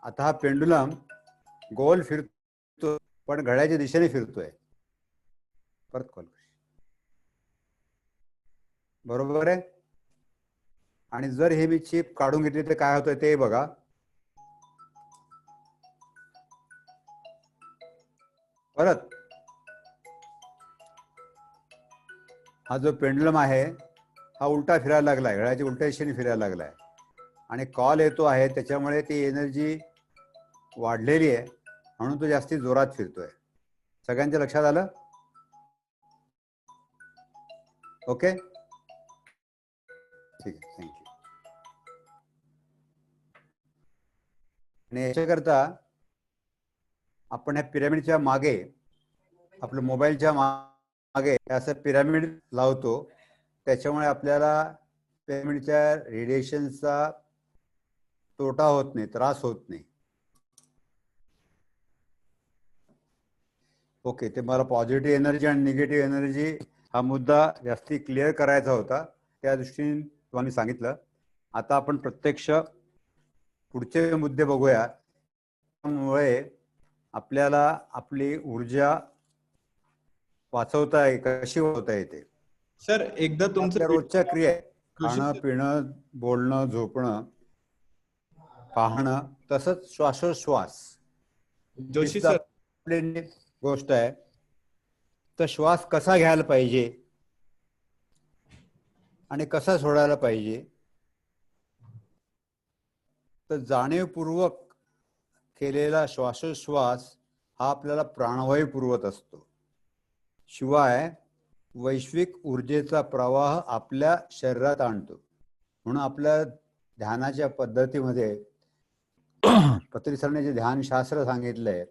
आता हा पेंडुलम गोल फिरतो पण घड्याच्या दिशेने फिरतोय. परत कॉल बरोबर आहे. आणि जर हे मी चिप काढून घेतली तर काय होतंय ते बघा. परत हा जो पेंडुलम आहे हा उलटा फिरायला लागलाय, घड्याच्या उलट्या दिशेने फिरायला लागलाय आणि कॉल येतो आहे, त्याच्यामुळे ती एनर्जी वाढलेली आहे म्हणून तो जास्ती जोरात फिरतोय. सगळ्यांच्या लक्षात आलं? ओके, ठीक आहे, थँक्यू. आणि याच्याकरता आपण या पिरामिडच्या मागे, आपलं मोबाईलच्या मागे असं पिरामिड लावतो, त्याच्यामुळे आपल्याला पिरामिडच्या रेडिएशनचा तोटा होत नाही, त्रास होत नाही. ओके, ते मला पॉझिटिव्ह एनर्जी आणि निगेटिव्ह एनर्जी हा मुद्दा जास्ती क्लिअर करायचा होता, त्या दृष्टीने तुम्हाला सांगितलं. आता आपण प्रत्यक्ष पुढचे मुद्दे बघूया. त्यामुळे आपल्याला आपली ऊर्जा वाचवता कशी होता येते. सर एकदा तुमचं रोजच्या क्रिया खाणं पिणं बोलणं झोपणं पाहणं तसंच श्वासोश्वास जोशी सर गोष्ट आहे. तर श्वास कसा घ्यायला पाहिजे आणि कसा सोडायला पाहिजे, तर जाणीवपूर्वक केलेला श्वासोश्वास हा आपल्याला प्राणवायू पुरवत असतो. शिवाय वैश्विक ऊर्जेचा प्रवाह आपल्या शरीरात आणतो. म्हणून आपल्या ध्यानाच्या पद्धतीमध्ये पतंजली सरांनी जे ध्यानशास्त्र सांगितलंय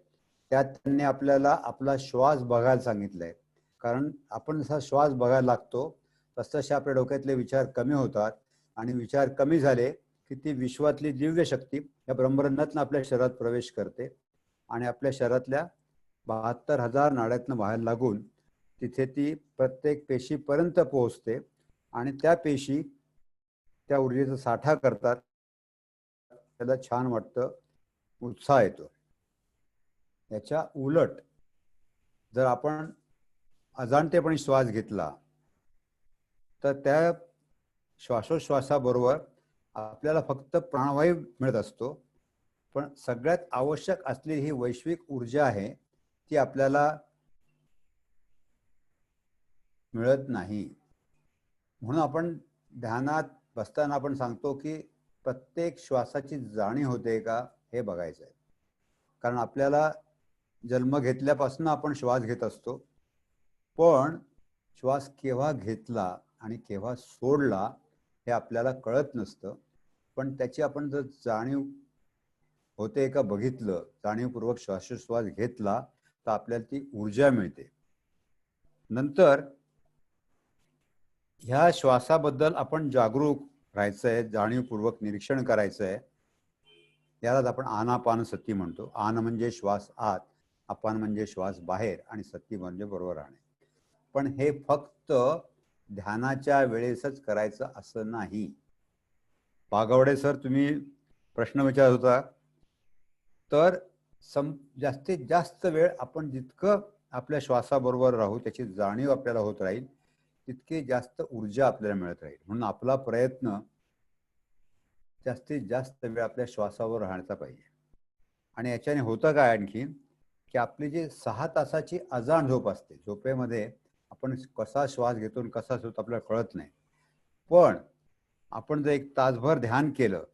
त्यात त्यांनी आपल्याला आपला श्वास बघायला सांगितलंय. कारण आपण जसा श्वास बघायला लागतो तसतसे आपल्या डोक्यातले विचार कमी होतात आणि विचार कमी झाले की ती विश्वातली दिव्य शक्ती या ब्रह्मरंध्रातून आपल्या शरीरात प्रवेश करते आणि आपल्या शरीरातल्या 72,000 नाड्यातनं बाहेर लागून तिथे ती प्रत्येक पेशीपर्यंत पोहोचते आणि त्या पेशी त्या ऊर्जेचा साठा करतात. त्याला छान वाटतं, उत्साह येतो. याच्या उलट जर आपण अजाणतेपणे श्वास घेतला तर त्या श्वासोश्वासाबरोबर आपल्याला फक्त प्राणवायू मिळत असतो, पण सगळ्यात आवश्यक असलेली ही वैश्विक ऊर्जा आहे ती आपल्याला मिळत नाही. म्हणून आपण ध्यानात बसताना आपण सांगतो की प्रत्येक श्वासाची जाणीव होते का हे बघायचं आहे. कारण आपल्याला जन्म घेतल्यापासून आपण श्वास घेत असतो, पण श्वास केव्हा घेतला आणि केव्हा सोडला हे आपल्याला कळत नसतं. पण त्याची आपण जर जाणीव होते का बघितलं, जाणीवपूर्वक श्वासोश्वास घेतला तर आपल्याला ती ऊर्जा मिळते. नंतर ह्या श्वासाबद्दल आपण जागरूक राहायचं आहे, जाणीवपूर्वक निरीक्षण करायचं आहे. यालाच आपण आनापानसती म्हणतो. आन म्हणजे श्वास आत, अपान म्हणजे श्वास बाहेर आणि सती म्हणजे बरोबर राहणे. पण हे फक्त ध्यानाच्या वेळेसच करायचं असं नाही. पागवडे सर तुम्ही प्रश्न विचारत होता, तर जास्तीत जास्त वेळ आपण जितकं आपल्या श्वासाबरोबर राहू त्याची जाणीव आपल्याला होत राहील तितकी जास्त ऊर्जा आपल्याला मिळत राहील. म्हणून आपला प्रयत्न जास्तीत जास्त वेळ आपल्या श्वासावर राहण्याचा पाहिजे. आणि याच्याने होतं काय आणखी की आपली जी 6 तासाची अजाण झोप असते, झोपेमध्ये आपण कसा श्वास घेतो आणि कसा सोडतो आपल्याला कळत नाही. पण आपण जर 1 तासभर ध्यान केलं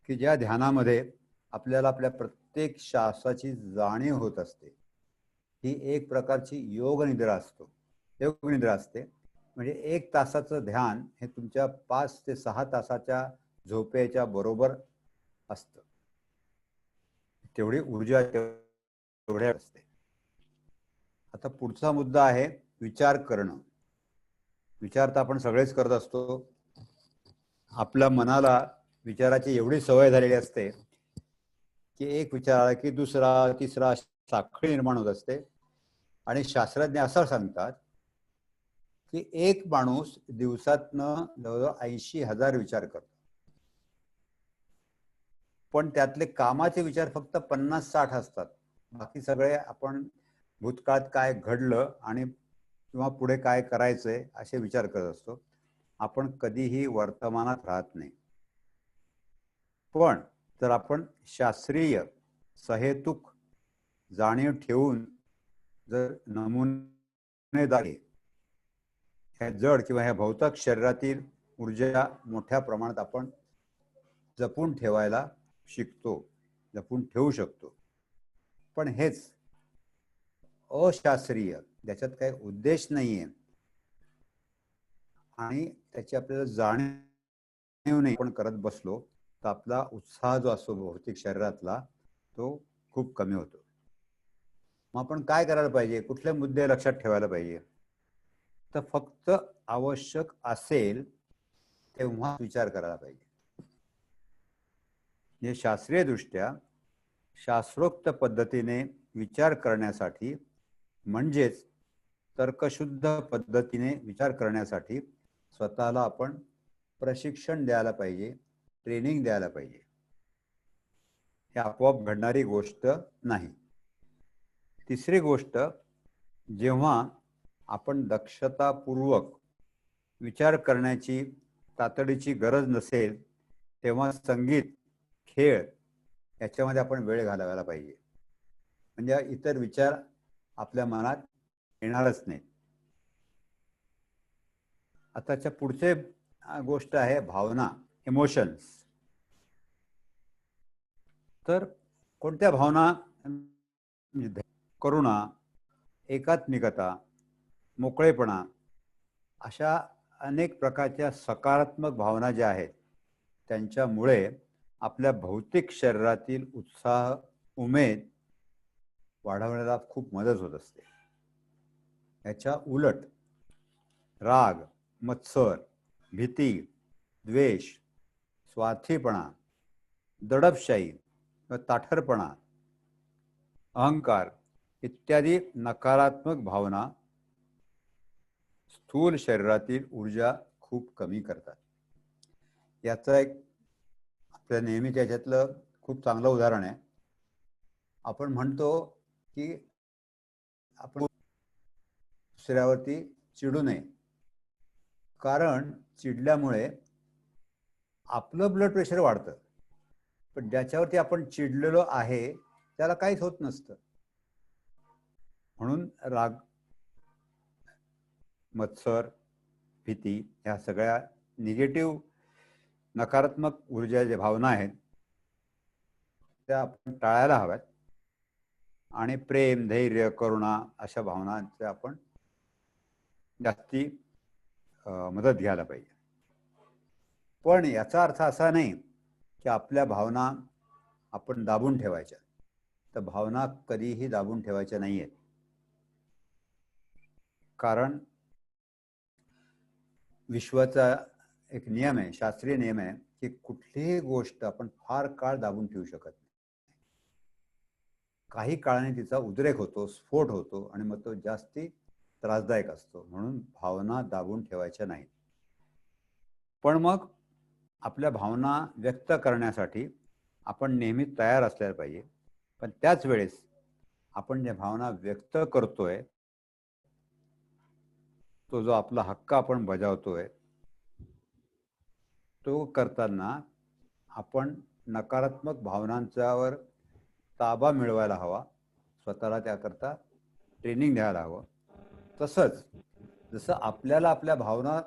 की ज्या ध्यानामध्ये आपल्याला आपल्या प्रत्येक श्वासाची जाणीव होत असते, ही एक प्रकारची योग निद्रा असतो, योग निद्रा असते. म्हणजे 1 तासाचं ध्यान हे तुमच्या 5 ते 6 तासाच्या झोपेच्या बरोबर असतं. तेवढी ऊर्जा तेवढ्या असते. आता पुढचा मुद्दा आहे विचार करणं. विचार तर आपण सगळेच करत असतो. आपल्या मनाला विचाराची एवढी सवय झालेली असते की एक विचार आला की दुसरा तिसरा साखळी निर्माण होत असते. आणि शास्त्रज्ञ असं सांगतात की एक माणूस दिवसातनं जवळजवळ 80,000 विचार करतो. पण त्यातले कामाचे विचार फक्त 50-60 असतात. बाकी सगळे आपण भूतकाळात काय घडलं आणि किंवा पुढे काय करायचंय असे विचार करत असतो. आपण कधीही वर्तमानात राहत नाही. पण जर आपण शास्त्रीय सहेतुक जाणीव ठेवून जर नमुनेदारी ह्या जड किंवा ह्या भौतिक शरीरातील ऊर्जा मोठ्या प्रमाणात आपण जपून ठेवायला शिकतो, जपून ठेवू शकतो. पण हेच अशास्त्रीय, ज्याच्यात काही उद्देश नाहीये आणि त्याची आपल्याला जाणीव नाही आपण करत बसलो तर आपला उत्साह जो असतो भौतिक शरीरातला तो खूप कमी होतो. मग आपण काय करायला पाहिजे, कुठले मुद्दे लक्षात ठेवायला पाहिजे? तर फक्त आवश्यक असेल तेव्हा विचार करायला पाहिजे. हे शास्त्रीय दृष्ट्या शास्त्रोक्त पद्धतीने विचार करण्यासाठी म्हणजेच तर्कशुद्ध पद्धतीने विचार करण्यासाठी स्वतःला आपण प्रशिक्षण द्यायला पाहिजे, ट्रेनिंग द्यायला पाहिजे. हे आपोआप घडणारी गोष्ट नाही. तिसरी गोष्ट, जेव्हा आपण दक्षतापूर्वक विचार करण्याची तातडीची गरज नसेल तेव्हा संगीत, खेळ याच्यामध्ये आपण वेळ घालवायला पाहिजे. म्हणजे इतर विचार आपल्या मनात येणारच नाही. आताच्या पुढचे गोष्ट आहे भावना, इमोशन्स. तर कोणत्या भावना? करुणा, एकात्मिकता, मोकळेपणा अशा अनेक प्रकारच्या सकारात्मक भावना ज्या आहेत त्यांच्यामुळे आपल्या भौतिक शरीरातील उत्साह, उमेद वाढवण्याला खूप मदत होत असते. याच्या उलट राग, मत्सर, भीती, द्वेष, स्वार्थीपणा, दडपशाही व ताठरपणा, अहंकार इत्यादी नकारात्मक भावना स्थूल शरीरातील ऊर्जा खूप कमी करतात. याचं एक आपल्या नेहमीच्या याच्यातलं खूप चांगलं उदाहरण आहे. आपण म्हणतो की आपण दुसऱ्यावरती चिडू नये, कारण चिडल्यामुळे आपलं ब्लड प्रेशर वाढतं, पण ज्याच्यावरती आपण चिडलेलो आहे त्याला काहीच होत नसतं. म्हणून राग, मत्सर, भीती ह्या सगळ्या निगेटिव्ह नकारात्मक ऊर्जा ज्या भावना आहेत त्या आपण टाळायला हव्यात आणि प्रेम, धैर्य, करुणा अशा भावनांचे आपण जास्ती मदत घ्यायला पाहिजे. पण याचा अर्थ असा नाही की आपल्या भावना आपण दाबून ठेवायच्या. तर भावना कधीही दाबून ठेवायच्या नाहीयेत. कारण विश्वाचा एक नियम आहे, शास्त्रीय नियम आहे की कुठलीही गोष्ट आपण फार काळ दाबून ठेवू शकत नाही. काही काळाने तिचा उद्रेक होतो, स्फोट होतो आणि मग तो जास्ती त्रासदायक असतो. म्हणून भावना दाबून ठेवायच्या नाहीत. पण मग आपल्या भावना व्यक्त करण्यासाठी आपण नेहमी तयार असल्याला पाहिजे. पण त्याच वेळेस आपण ज्या भावना व्यक्त करतोय तो जो आपला हक्क आपण बजावतोय तो करताना आपण नकारात्मक भावनांच्यावर ताबा मिळवायला हवा, स्वतःला त्याकरता ट्रेनिंग द्यायला हवं. तसंच जसं आपल्याला आपल्या भावना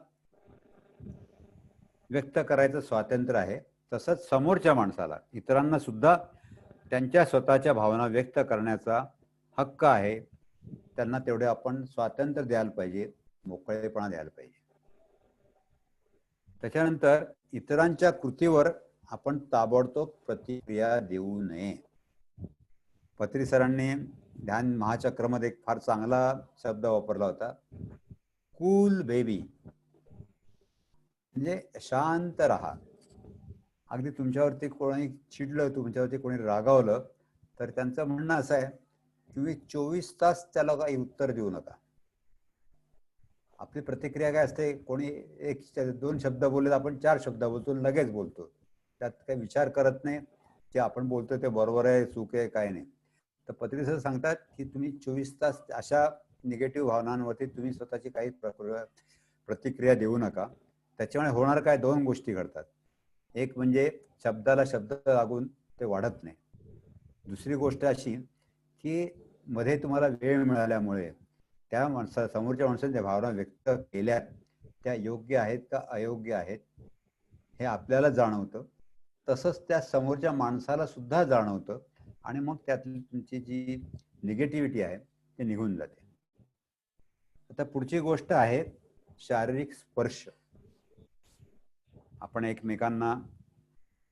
व्यक्त करायचं स्वातंत्र्य आहे तसंच समोरच्या माणसाला, इतरांना सुद्धा त्यांच्या स्वतःच्या भावना व्यक्त करण्याचा हक्क आहे. त्यांना तेवढे आपण स्वातंत्र्य द्यायला पाहिजे, मोकळेपणा द्यायला पाहिजे. त्याच्यानंतर इतरांच्या कृतीवर आपण ताबडतोब प्रतिक्रिया देऊ नये. पत्री सरांनी ध्यान महाचक्रमध्ये एक फार चांगला शब्द वापरला होता, कूल बेबी. म्हणजे शांत राहा. अगदी तुमच्यावरती कोणी चिडलं, तुमच्यावरती कोणी रागावलं तर त्यांचं म्हणणं असं आहे तुम्ही 24 तास त्याला काही उत्तर देऊ नका. आपली प्रतिक्रिया काय असते, कोणी एक दोन शब्द बोलले आपण 4 शब्द बोलतो, लगेच बोलतो, त्यात काही विचार करत नाही. जे आपण बोलतो ते बरोबर आहे, चूक आहे, काय नाही. तर पत्री सर सांगतात की तुम्ही 24 तास अशा निगेटिव्ह भावनांवरती तुम्ही स्वतःची काही प्रतिक्रिया देऊ नका. त्याच्यामुळे होणार काय, दोन गोष्टी घडतात. एक म्हणजे शब्दाला शब्द लागून ते वाढत नाही. दुसरी गोष्ट अशी की मध्ये तुम्हाला वेळ मिळाल्यामुळे त्या समोरच्या माणसाने त्या भावना व्यक्त केल्या त्या योग्य आहेत का अयोग्य आहेत हे आपल्याला जाणवतं. तसंच त्या समोरच्या माणसाला सुद्धा जाणवतं आणि मग त्यातली तुमची जी निगेटिव्हिटी आहे ते निघून जाते. आता पुढची गोष्ट आहे शारीरिक स्पर्श. आपण एकमेकांना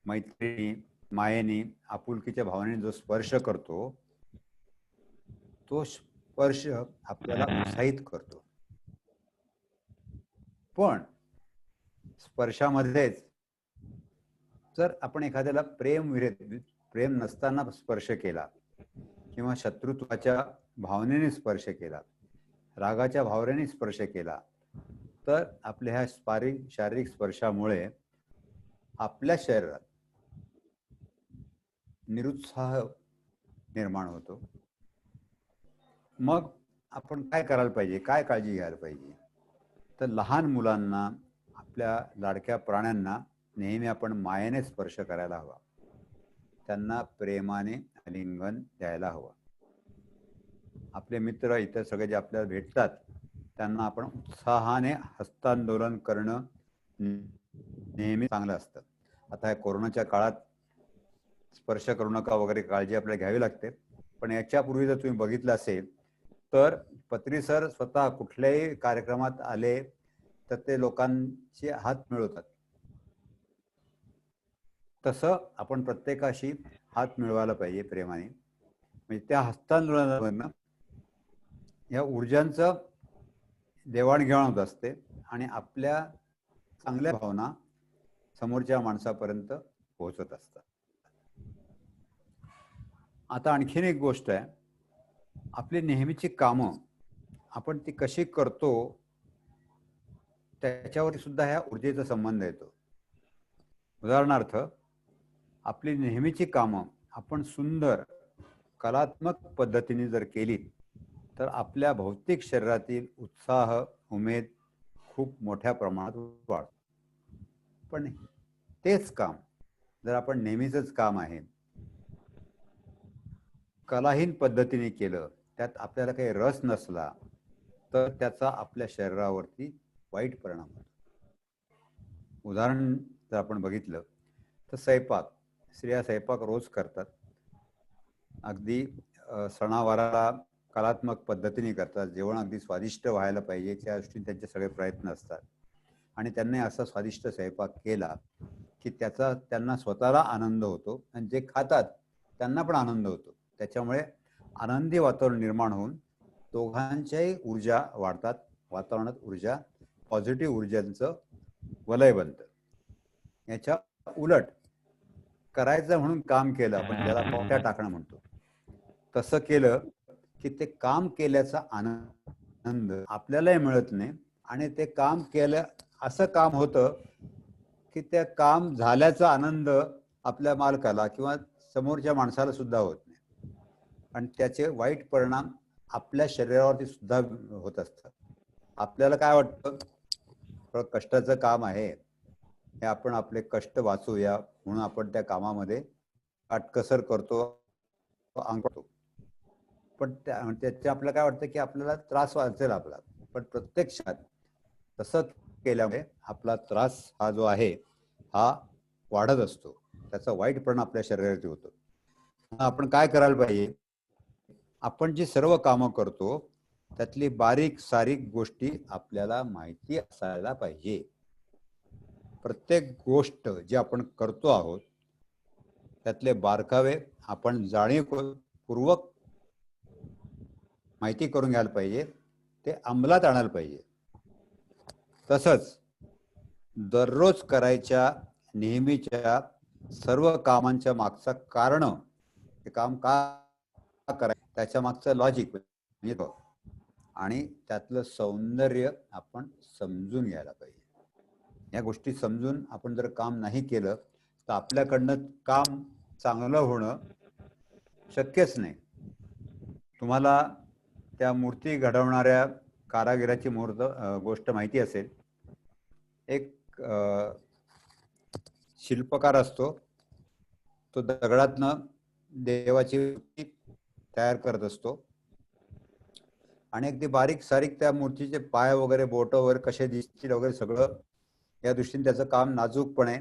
मैत्रिणी, मायेने, आपुलकीच्या भावनेने जो स्पर्श करतो तो स्पर्श आपल्याला उत्साहित करतो. पण स्पर्शामध्येच जर आपण एखाद्याला प्रेम नसताना स्पर्श केला किंवा शत्रुत्वाच्या भावनेने स्पर्श केला, रागाच्या भावनेने स्पर्श केला, तर आपल्या ह्या शारीरिक स्पर्शामुळे आपल्या शरीरात निरुत्साह निर्माण होतो. मग आपण काय करायला पाहिजे, काय काळजी घ्यायला पाहिजे? तर लहान मुलांना, आपल्या लाडक्या प्राण्यांना नेहमी आपण मायेने स्पर्श करायला हवा. त्यांना प्रेमाने आलिंगन द्यायला हवं. आपले मित्र इतर सगळे जे आपल्याला भेटतात त्यांना आपण उत्साहाने हस्तांदोलन करणं नेहमी चांगलं असतं. आता या कोरोनाच्या काळात स्पर्श करू नका वगैरे काळजी आपल्याला घ्यावी लागते. पण याच्यापूर्वी जर तुम्ही बघितलं असेल तर पत्री सर स्वतः कुठल्याही कार्यक्रमात आले तर ते लोकांचे हात मिळवतात. तसं आपण प्रत्येकाशी हात मिळवायला पाहिजे प्रेमाने. म्हणजे त्या हस्तांदोलनावरनं या ऊर्जांचं देवाणघेवाण होत असते आणि आपल्या चांगल्या भावना समोरच्या माणसापर्यंत पोहोचत असतात. आता आणखीन एक गोष्ट आहे, आपली नेहमीची कामं आपण ती कशी करतो त्याच्यावर सुद्धा ह्या ऊर्जेचा संबंध येतो. उदाहरणार्थ, आपली नेहमीची कामं आपण सुंदर कलात्मक पद्धतीने जर केली तर आपल्या भौतिक शरीरातील उत्साह, उमेद खूप मोठ्या प्रमाणात वाढतो. पण तेच काम जर आपण नेहमीच काम आहे कलाहीन पद्धतीने केलं, त्यात आपल्याला काही रस नसला तर त्याचा आपल्या शरीरावरती वाईट परिणाम होतो. उदाहरण जर आपण बघितलं तर स्त्रिया स्वयंपाक रोज करतात. अगदी सणावाराला कलात्मक पद्धतीने करतात. जेवण अगदी स्वादिष्ट व्हायला पाहिजे त्या दृष्टीने त्यांचे सगळे प्रयत्न असतात आणि त्यांनी असा स्वादिष्ट स्वयंपाक केला की त्याचा त्यांना स्वतःला आनंद होतो आणि जे खातात त्यांना पण आनंद होतो. त्याच्यामुळे आनंदी वातावरण निर्माण होऊन दोघांच्याही ऊर्जा वाढतात. वातावरणात ऊर्जा, पॉझिटिव्ह ऊर्जांचं वलय बनतं. याच्या उलट करायचं म्हणून काम केलं, आपण ज्याला मोठ्या टाकणं म्हणतो, तसं केलं की ते काम केल्याचा आनंद आपल्यालाही मिळत नाही आणि ते काम केलं असं काम होतं की त्या काम झाल्याचा आनंद आपल्या मालकाला किंवा समोरच्या माणसाला सुद्धा होत नाही आणि त्याचे वाईट परिणाम आपल्या शरीरावरती सुद्धा होत असतात. आपल्याला काय वाटतं, कष्टाचं काम आहे हे आपण आपले कष्ट वाचूया म्हणून आपण त्या कामामध्ये काटकसर करतो, अंगतो. पण त्याचे आपल्याला काय वाटतं की आपल्याला त्रास वाचेल आपला, पण प्रत्यक्षात तसं केल्यामुळे आपला त्रास हा जो आहे हा वाढत असतो. त्याचा वाईट परिणाम आपल्या शरीरावरती होतो. आपण काय करायला पाहिजे, आपण जी सर्व कामं करतो त्यातली बारीक सारीक गोष्टी आपल्याला माहिती असायला पाहिजे. प्रत्येक गोष्ट जी आपण करतो आहोत त्यातले बारकावे आपण जाणीवपूर्वक माहिती करून घ्यायला पाहिजे, ते अंमलात आणायला पाहिजे. तसंच दररोज करायच्या नेहमीच्या सर्व कामांच्या मागचं कारण, ते काम का करायचं त्याच्या मागचं लॉजिक आणि त्यातलं सौंदर्य आपण समजून घ्यायला पाहिजे. या गोष्टी समजून आपण जर काम नाही केलं तर आपल्याकडनं काम चांगलं होणं शक्यच नाही. तुम्हाला त्या मूर्ती घडवणाऱ्या कारागिराची गोष्ट माहिती असेल. एक शिल्पकार असतो, तो दगडातनं देवाची मूर्ती तयार करत असतो आणि अगदी बारीक सारीक त्या मूर्तीचे पाय वगैरे, बोट वगैरे कसे दिसतील वगैरे सगळं या दृष्टीने त्याचं काम नाजूकपणे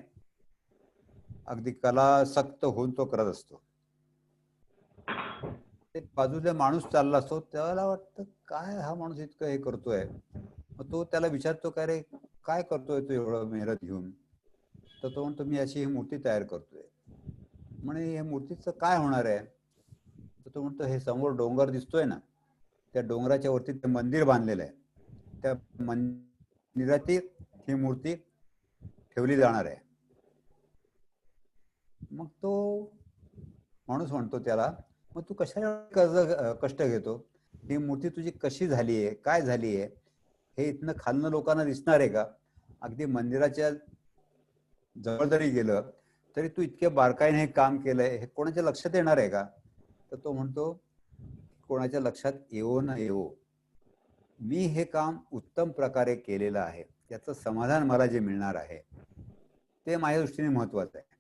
अगदी कलासक्त होऊन तो करत असतो. एक बाजूला माणूस चालला असतो, त्याला वाटतं काय हा माणूस इतकं हे करतोय. मग तो त्याला विचारतो, काय रे काय करतोय तू एवढं मेहनत घेऊन? तर तो म्हणतो, मी अशी ही मूर्ती तयार करतोय. म्हणे या मूर्तीचं काय होणार आहे? तर तो म्हणतो, हे समोर डोंगर दिसतोय ना, त्या डोंगराच्या वरती ते मंदिर बांधलेलं आहे. त्या मंदिराची ही मूर्ती ठेवली जाणार आहे. मग तो माणूस म्हणतो त्याला, मग तू कशाला कष्ट घेतो? ही मूर्ती तुझी कशी झाली आहे, काय झाली आहे, हे इथनं खालनं लोकांना दिसणार आहे का? अगदी मंदिराच्या जवळ जरी गेलं तरी तू इतके बारकाईने हे काम केलंय, हे कोणाच्या लक्षात येणार आहे का? तर तो म्हणतो, कोणाच्या लक्षात येवो न येवो, मी हे काम उत्तम प्रकारे केलेलं आहे, त्याचं समाधान मला जे मिळणार आहे ते माझ्या दृष्टीने महत्वाचं आहे.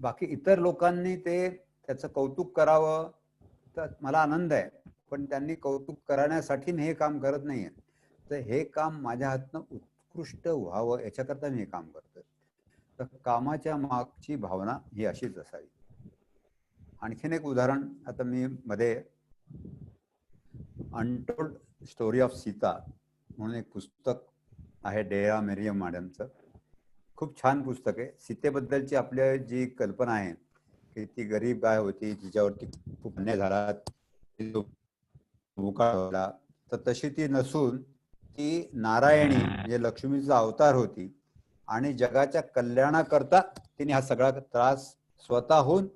बाकी इतर लोकांनी ते त्याचं कौतुक करावं तर मला आनंद आहे, पण त्यांनी कौतुक करण्यासाठी हे काम करत नाहीये. तर हे काम माझ्या हातनं उत्कृष्ट व्हावं याच्याकरता मी हे काम करतो. तर कामाच्या मागची भावना ही अशीच असावी. आणखीन एक उदाहरण, आता मी मध्ये अनटोल्ड स्टोरी ऑफ सीता म्हणून एक पुस्तक आहे, डेरा मेरियम मॅडमचं. खूप छान पुस्तक आहे. सीतेबद्दलची आपल्या जी कल्पना आहे की ती गरीब गाय होती, तिच्यावरती खूप अन्याय झाला, मुकाळला, तर तशी ती नसून ती नारायणी म्हणजे लक्ष्मीचा अवतार होती आणि जगाच्या कल्याणाकरता तिने हा सगळा त्रास स्वतःहून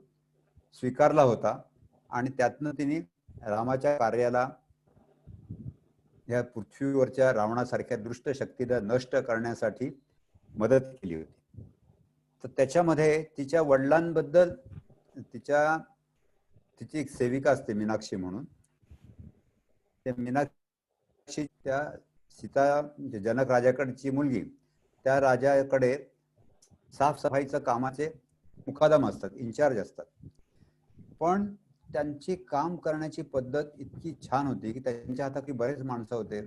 स्वीकारला होता आणि त्यातनं तिने रामाच्या कार्याला, या पृथ्वीवरच्या रावणासारख्या दुष्ट शक्तीला नष्ट करण्यासाठी मदत केली होती. तर त्याच्यामध्ये तिच्या वडिलांबद्दल तिची एक सेविका असते मीनाक्षी म्हणून. त्या मीनाक्षी त्या सीता म्हणजे जनक राजाकडची मुलगी, त्या राजाकडे साफसफाईचं कामाचे मुकादम असतात, इन्चार्ज असतात. पण त्यांची काम करण्याची पद्धत इतकी छान होती की त्यांच्या हाताखाली बरेच माणसं होते,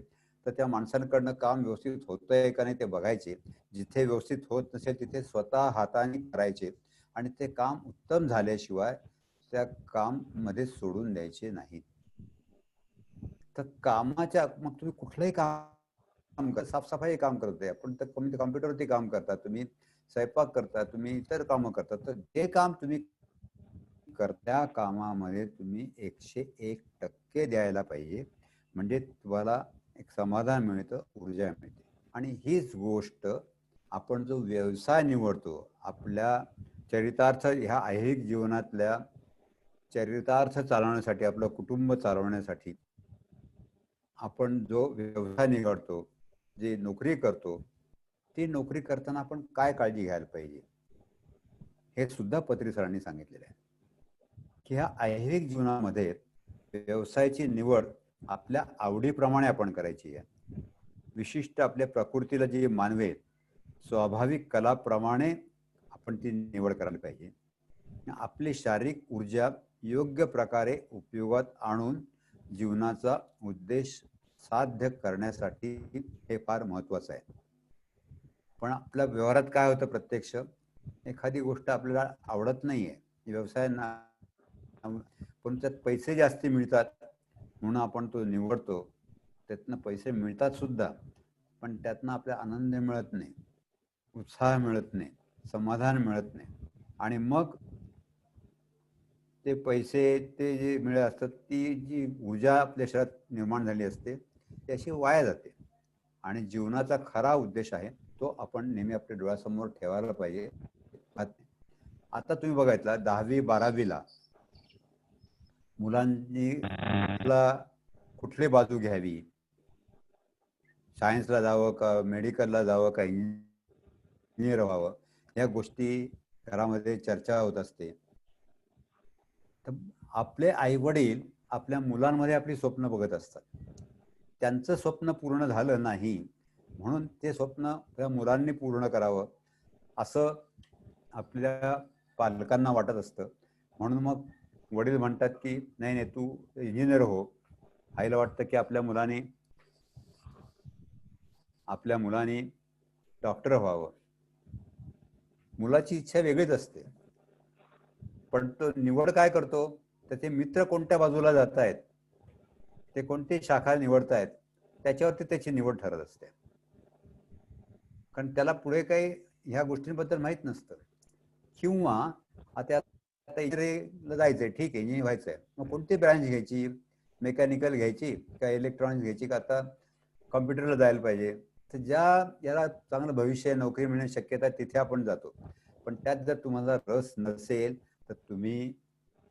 तर त्या माणसांकडनं काम व्यवस्थित होतंय का नाही ते बघायचे. जिथे व्यवस्थित होत नसेल तिथे स्वतः हाताने करायचे आणि ते काम उत्तम झाल्याशिवाय त्या काम मध्ये सोडून द्यायचे नाहीत. तर कामाच्या, मग तुम्ही कुठलंही काम कर, साफसफाई काम करतोय आपण, तर कॉम्प्युटरवरती काम करता, तुम्ही स्वयंपाक करता, तुम्ही इतर कामं करता, तर जे काम तुम्ही त्या कामामध्ये तुम्ही 101% द्यायला पाहिजे. म्हणजे तुम्हाला एक समाधान मिळतं, ऊर्जा मिळते. आणि हीच गोष्ट आपण जो व्यवसाय निवडतो, आपल्या चरितार्थ, ह्या ऐहिक जीवनातल्या चरितार्थ चालवण्यासाठी, आपलं कुटुंब चालवण्यासाठी आपण जो व्यवसाय निवडतो, जी नोकरी करतो, ती नोकरी करताना आपण काय काळजी घ्यायला पाहिजे हे सुद्धा पत्री सरांनी सांगितलेलं आहे. की ह्या ऐहिक जीवनामध्ये व्यवसायाची निवड आपल्या आवडीप्रमाणे आपण करायची आहे. विशिष्ट आपल्या प्रकृतीला जी मानवे स्वाभाविक कलाप्रमाणे आपण ती निवड करायला पाहिजे. आपली शारीरिक ऊर्जा योग्य प्रकारे उपयोगात आणून जीवनाचा उद्देश साध्य करण्यासाठी हे फार महत्वाचं आहे. पण आपल्या व्यवहारात काय होतं, प्रत्यक्ष एखादी गोष्ट आपल्याला आवडत नाहीये, व्यवसाय पण त्यात पैसे जास्ती मिळतात म्हणून आपण तो निवडतो. त्यातनं पैसे मिळतात सुद्धा, पण त्यातनं आपल्याला आनंद मिळत नाही, उत्साह मिळत नाही, समाधान मिळत नाही. आणि मग ते पैसे, ते जे मिळत असतात, ती जी ऊर्जा आपल्या शरीरात निर्माण झाली असते ती अशी वाया जाते. आणि जीवनाचा खरा उद्देश आहे तो आपण नेहमी आपल्या डोळ्यासमोर ठेवायला पाहिजे. आता तुम्ही बघायचं 10वी-12वीला मुलांनी कुठली बाजू घ्यावी, सायन्सला जावं का मेडिकलला जावं का इंजिनियर व्हावं, या गोष्टी घरामध्ये चर्चा होत असते. तर आपले आई वडील आपल्या मुलांमध्ये आपली स्वप्न बघत असतात. त्यांचं स्वप्न पूर्ण झालं नाही म्हणून ते स्वप्न त्या मुलांनी पूर्ण करावं असं आपल्या पालकांना वाटत असतं. म्हणून मग वडील म्हणतात की नाही नाही तू इंजिनियर हो. आईला वाटतं की आपल्या मुलाने डॉक्टर व्हावं. मुलाची इच्छा वेगळीच असते, पण तो निवड काय करतो, त्याचे मित्र कोणत्या बाजूला जात आहेत, ते कोणती शाखा निवडतायत त्याच्यावरती त्याची निवड ठरत असते. कारण त्याला पुढे काही ह्या गोष्टींबद्दल माहित नसतं. किंवा आता इंजिनिअरिंगला जायचंय, ठीक आहे इंजिनिअरिंग व्हायचंय, मग कोणती ब्रँच घ्यायची, मेकॅनिकल घ्यायची का इलेक्ट्रॉनिक्स घ्यायची का आता कॉम्प्युटरला जायला पाहिजे. तर ज्या याला चांगलं भविष्य नोकरी मिळण्याची शक्यता आहे तिथे आपण जातो. पण त्यात जर तुम्हाला रस नसेल तर तुम्ही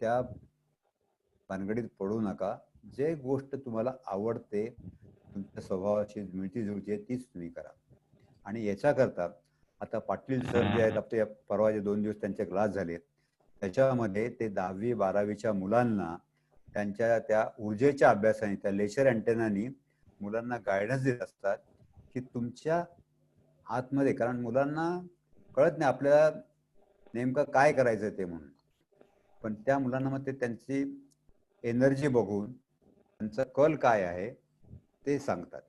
त्या भानगडीत पडू नका. जे गोष्ट तुम्हाला आवडते, तुमच्या स्वभावाची मिळती जुळती आहे तीच तुम्ही करा. आणि याच्याकरता आता पाटील सर जे आहेत आपले, परवाचे 2 दिवस त्यांचे क्लास झाले, त्याच्यामध्ये ते 10वी-12वीच्या मुलांना त्यांच्या त्या ऊर्जेच्या अभ्यासाने, त्या लेसर अँटेनानी मुलांना गायडन्स देत असतात की तुमच्या आतमध्ये, कारण मुलांना कळत नाही आपल्याला नेमकं काय करायचं ते म्हणून, पण त्या मुलांना मग ते त्यांची एनर्जी बघून त्यांचा कल काय आहे ते सांगतात.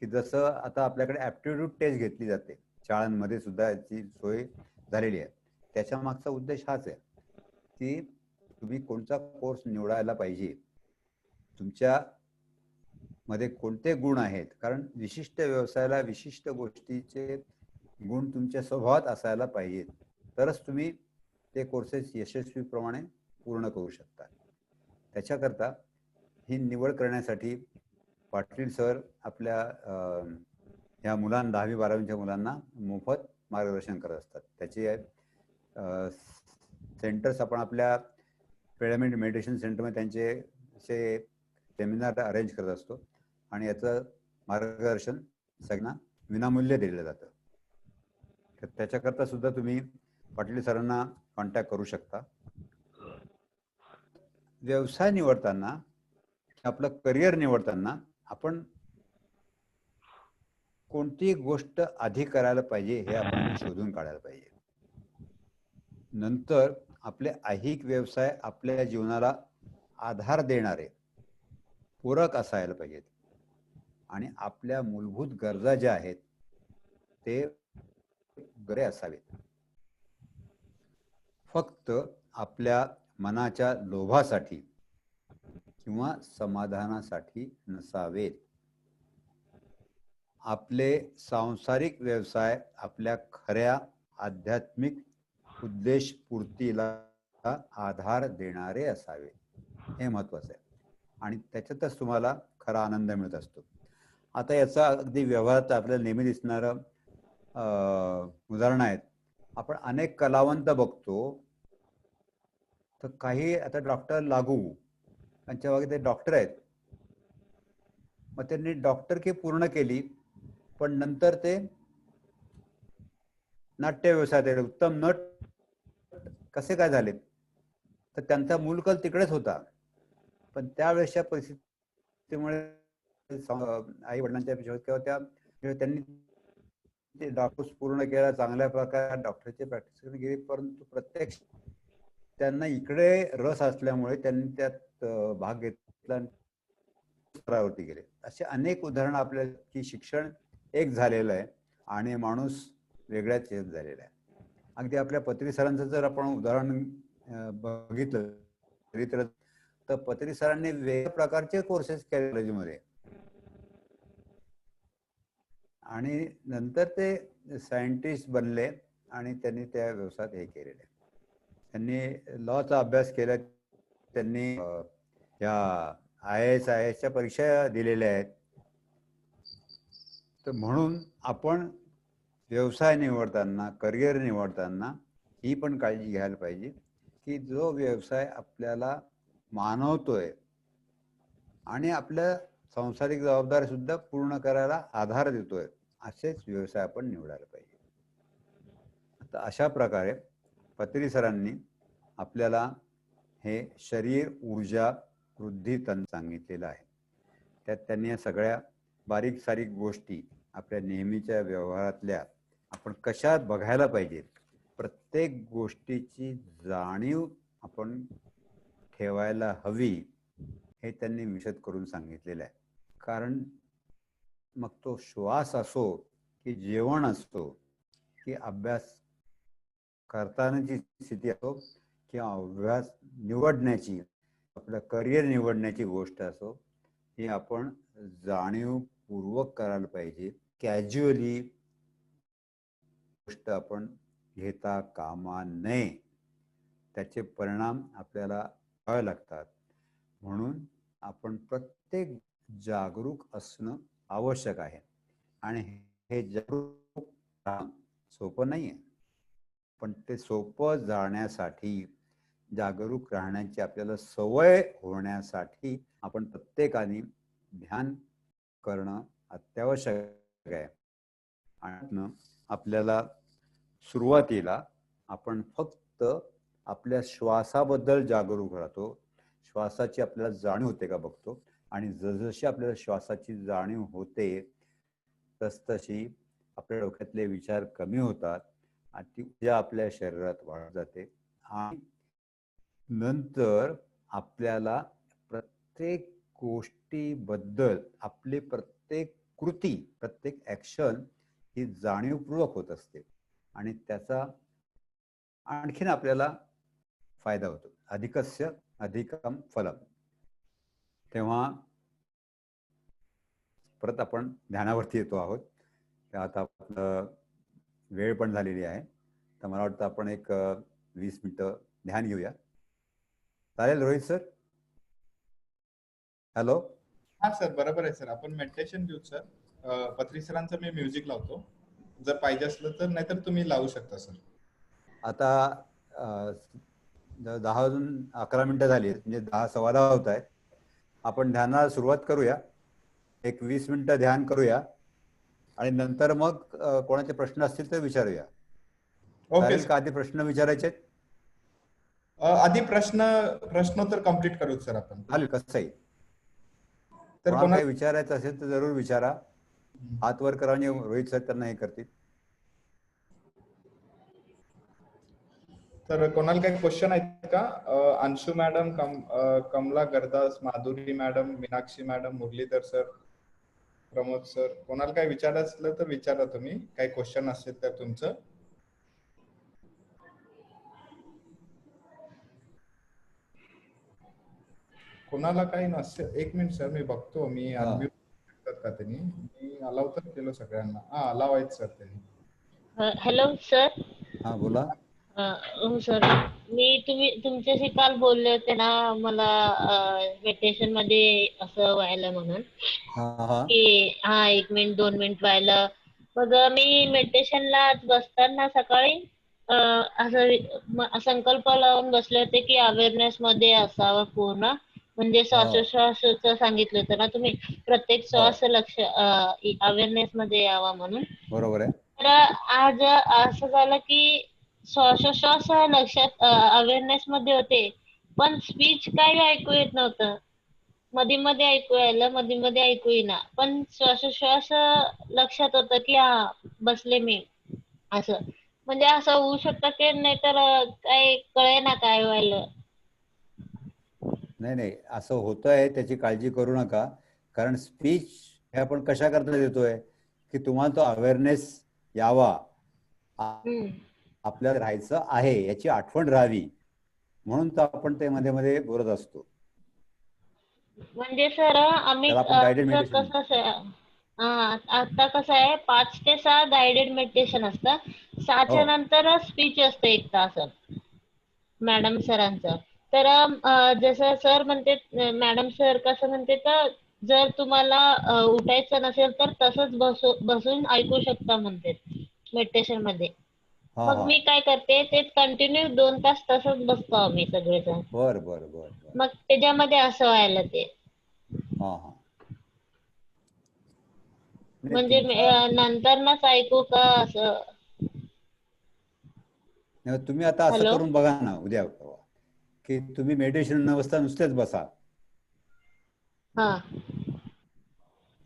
की जसं आता आपल्याकडे ॲप्टिट्यूड टेस्ट घेतली जाते, शाळांमध्ये सुद्धा याची सोय झालेली आहे. त्याच्या मागचा उद्देश हाच आहे की तुम्ही कोणता कोर्स निवडायला पाहिजे, तुमच्या मध्ये कोणते गुण आहेत, कारण विशिष्ट व्यवसायाला विशिष्ट गोष्टीचे गुण तुमच्या स्वभावात असायला पाहिजेत, तरच तुम्ही ते कोर्सेस यशस्वीप्रमाणे पूर्ण करू शकता. त्याच्याकरता ही निवड करण्यासाठी पाटील सर आपल्या ह्या मुलांना 10वी-12वीच्या मुलांना मोफत मार्गदर्शन करत असतात. त्याचे सेंटर्स आपण आपल्या पिरामिड मेडिटेशन सेंटरमध्ये त्यांचे असे सेमिनार अरेंज करत असतो आणि याचं मार्गदर्शन सगळ्यांना विनामूल्य दिलं जातं. तर त्याच्याकरता सुद्धा तुम्ही पाटील सरांना कॉन्टॅक्ट करू शकता. व्यवसाय निवडताना, आपलं करिअर निवडताना आपण कोणती गोष्ट आधी करायला पाहिजे हे आपण शोधून काढायला पाहिजे. नंतर आपले ऐहिक व्यवसाय आपल्या जीवनाला आधार देणारे पूरक असायला पाहिजेत आणि आपल्या मूलभूत गरजा ज्या आहेत ते बरे असावेत. फक्त आपल्या मनाच्या लोभासाठी किंवा समाधानासाठी नसावेत. आपले सांसारिक व्यवसाय आपल्या खऱ्या आध्यात्मिक उद्देश पूर्तीला आधार देणारे असावे, हे महत्वाचं आहे. आणि त्याच्यातच तुम्हाला खरा आनंद मिळत असतो. आता याचा अगदी व्यवहारात आपल्याला नेहमी दिसणारं उदाहरण आहेत. आपण अनेक कलावंत बघतो, तर काही आता डॉक्टर लागू त्यांच्या मागे ते डॉक्टर आहेत, मग त्यांनी डॉक्टरकी पूर्ण केली पण नंतर ते नाट्य व्यवसायात उत्तम नट कसे काय झाले, तर त्यांचा मूलकल तिकडेच होता. पण त्यावेळेसच्या परिस्थितीमुळे आई वडिलांच्या किंवा त्यांनी ते डॉक्टर्स पूर्ण केला, चांगल्या प्रकारे डॉक्टरची प्रॅक्टिस केली, परंतु प्रत्यक्ष त्यांना इकडे रस असल्यामुळे त्यांनी त्यात भाग घेतला, स्तरावरती गेले. असे अनेक उदाहरणं आपल्याला की शिक्षण एक झालेलं आहे आणि माणूस वेगळ्याच हेत झालेला आहे. अगदी आपल्या पत्री सरांचं जर आपण उदाहरण बघितलं तरी तर पत्री सरांनी वेगवेगळ्या प्रकारचे कोर्सेस केले कॉलेजमध्ये आणि नंतर ते सायंटिस्ट बनले आणि त्यांनी त्या व्यवसायात हे केलेले. त्यांनी लॉचा अभ्यास केला, त्यांनी ह्या IAS च्या परीक्षा दिलेल्या आहेत. तर म्हणून आपण व्यवसाय निवडताना, करिअर निवडताना ही पण काळजी घ्यायला पाहिजे की जो व्यवसाय आपल्याला मानवतोय आणि आपल्या सांसारिक जबाबदारी सुद्धा पूर्ण करायला आधार देतोय, असेच व्यवसाय आपण निवडायला पाहिजे. आता अशा प्रकारे पत्री सरांनी आपल्याला हे शरीर ऊर्जा वृद्धी तंत्र सांगितलेलं आहे. त्यात त्यांनी या सगळ्या बारीक सारीक गोष्टी आपल्या नेहमीच्या व्यवहारातल्या आपण कशा बघायला पाहिजे, प्रत्येक गोष्टीची जाणीव आपण ठेवायला हवी, हे त्यांनी विशद करून सांगितलेलं आहे. कारण मग तो श्वास असो की जेवण असतो की अभ्यास करतानाची स्थिती असो किंवा अभ्यास निवडण्याची, आपलं करिअर निवडण्याची गोष्ट असो, ही आपण जाणीवपूर्वक करायला पाहिजे. कॅज्युअली गोष्ट आपण घेता कामा नये. त्याचे परिणाम आपल्याला व्हावे लागतात. म्हणून आपण प्रत्येक जागरूक असणं आवश्यक आहे. आणि हे जागरूक राहणं सोपं नाही आहे, पण ते सोपं जाण्यासाठी, जागरूक राहण्याची आपल्याला सवय होण्यासाठी आपण प्रत्येकाने ध्यान करणं अत्यावश्यक आहे. आणि आपल्याला सुरुवातीला आपण फक्त आपल्या श्वासाबद्दल जागरूक राहतो, श्वासाची आपल्याला जाणीव होते का बघतो, आणि जसजशी आपल्याला श्वासाची जाणीव होते तसतशी आपल्या डोक्यातले विचार कमी होतात आणि ती ऊर्जा आपल्या शरीरात वाढत जाते. आणि नंतर आपल्याला प्रत्येक गोष्टीबद्दल आपली प्रत्येक कृती, प्रत्येक ॲक्शन ही जाणीवपूर्वक होत असते आणि त्याचा आणखीन आपल्याला फायदा होतो. अधिकस्य अधिकम फलम. तेव्हा परत आपण ध्यानावरती येतो आहोत. आता आपलं वेळ पण झालेली आहे, तर मला वाटतं आपण एक 20 मिनिटं ध्यान घेऊया. चालेल रोहित सर? हॅलो. हा सर, बरोबर आहे सर. आपण मेडिटेशन घेऊ सर. पत्री सरांचं मी म्युझिक लावतो, जर पाहिजे असलं तर, नाहीतर तुम्ही लावू शकता सर. आता 10 वाजून 11 मिनिटं झाली आहेत, म्हणजे 10 सव्वा 10 होत आहेत. आपण ध्यानाला सुरुवात करूया. एक 20 मिनिटं ध्यान करूया आणि नंतर मग कोणाचे प्रश्न असतील तर विचारूया. चालेल का? आधी प्रश्न विचारायचे? आधी प्रश्नोत्तर कम्प्लीट करू सर आपण. चालेल, कसंही. तर कोणाला काही विचारायचं असेल तर जरूर विचारा. हात वर करा म्हणजे रोहित सर त्यांना हे करतील. तर कोणाला काही क्वेश्चन आहेत का? Anshu madam, Kamala Gardas, Madhuri madam, Meenakshi madam, Muralidhar sir, Pramod sir, कोणाला काही विचारायचं असलं तर विचारा तुम्ही. काही क्वेश्चन असेल तर तुमचं. कोणाला काही नसेल, एक मिनिट सर, मी बघतो. मी अनम्यूट करतात का त्यांनी? मी अलाव तर केलं सगळ्यांना. हा, अलाव आहेत सर त्यांनी. Hello sir. हा, बोला. हो सर, मी तुमच्याशी काल बोलले होते ना, मला मेडिटेशन मध्ये असं व्हायला म्हणून की हा 1 मिनिट 2 मिनिट व्हायला. मग मी मेडिटेशनला बसताना सकाळी असं संकल्प लावून बसले होते की अवेअरनेस मध्ये असावं पूर्ण. म्हणजे श्वासोश्वासाचं सांगितलं होतं ना तुम्ही, प्रत्येक श्वास लक्ष अवेअरनेस मध्ये यावा म्हणून. बरोबर आहे. तर आज असं झालं की श्वासोश्वास लक्षात अवेअरनेस मध्ये होते, पण स्पीच काही ऐकू येत नव्हतं. मध्ये मध्ये ऐकू यायला, मध्ये मध्ये ऐकू येईना, पण श्वासोश्वास लक्षात होतं की हा बसले मी असं. म्हणजे असं होऊ शकतं की नाहीतर काय कळेना काय व्हायला. नाही, असं होतंय त्याची काळजी करू नका. कारण स्पीच हे आपण कशा करता देतोय की तुम्हाला तो अवेअरनेस यावा, आपल्याला राहायचं आहे याची आठवण राहावी, म्हणून तर आपण ते मध्ये मध्ये बोलत असतो. म्हणजे सर आम्ही आता कसं आहे, 5 ते 6 गायडेड मेडिटेशन असतं. 6च्या नंतर स्पीच असतं 1 तास मॅडम सरांचं. तर जसं सर म्हणते, मॅडम सर कसं म्हणते, तर जर तुम्हाला उठायचं नसेल तर तसंच बसून ऐकू शकता म्हणते मेडिटेशन मध्ये. मग मी काय करते, ते कंटिन्यू 2 तास तसंच बसतो आम्ही सगळेजण. बर. मग त्याच्यामध्ये असं व्हायला ते. म्हणजे नंतरच ऐकू का असं? नाही, तुम्ही आता असं हॅलो. करून बघा ना उद्या परवा, की तुम्ही मेडिटेशन न बसता नुसतेच बसा. हा,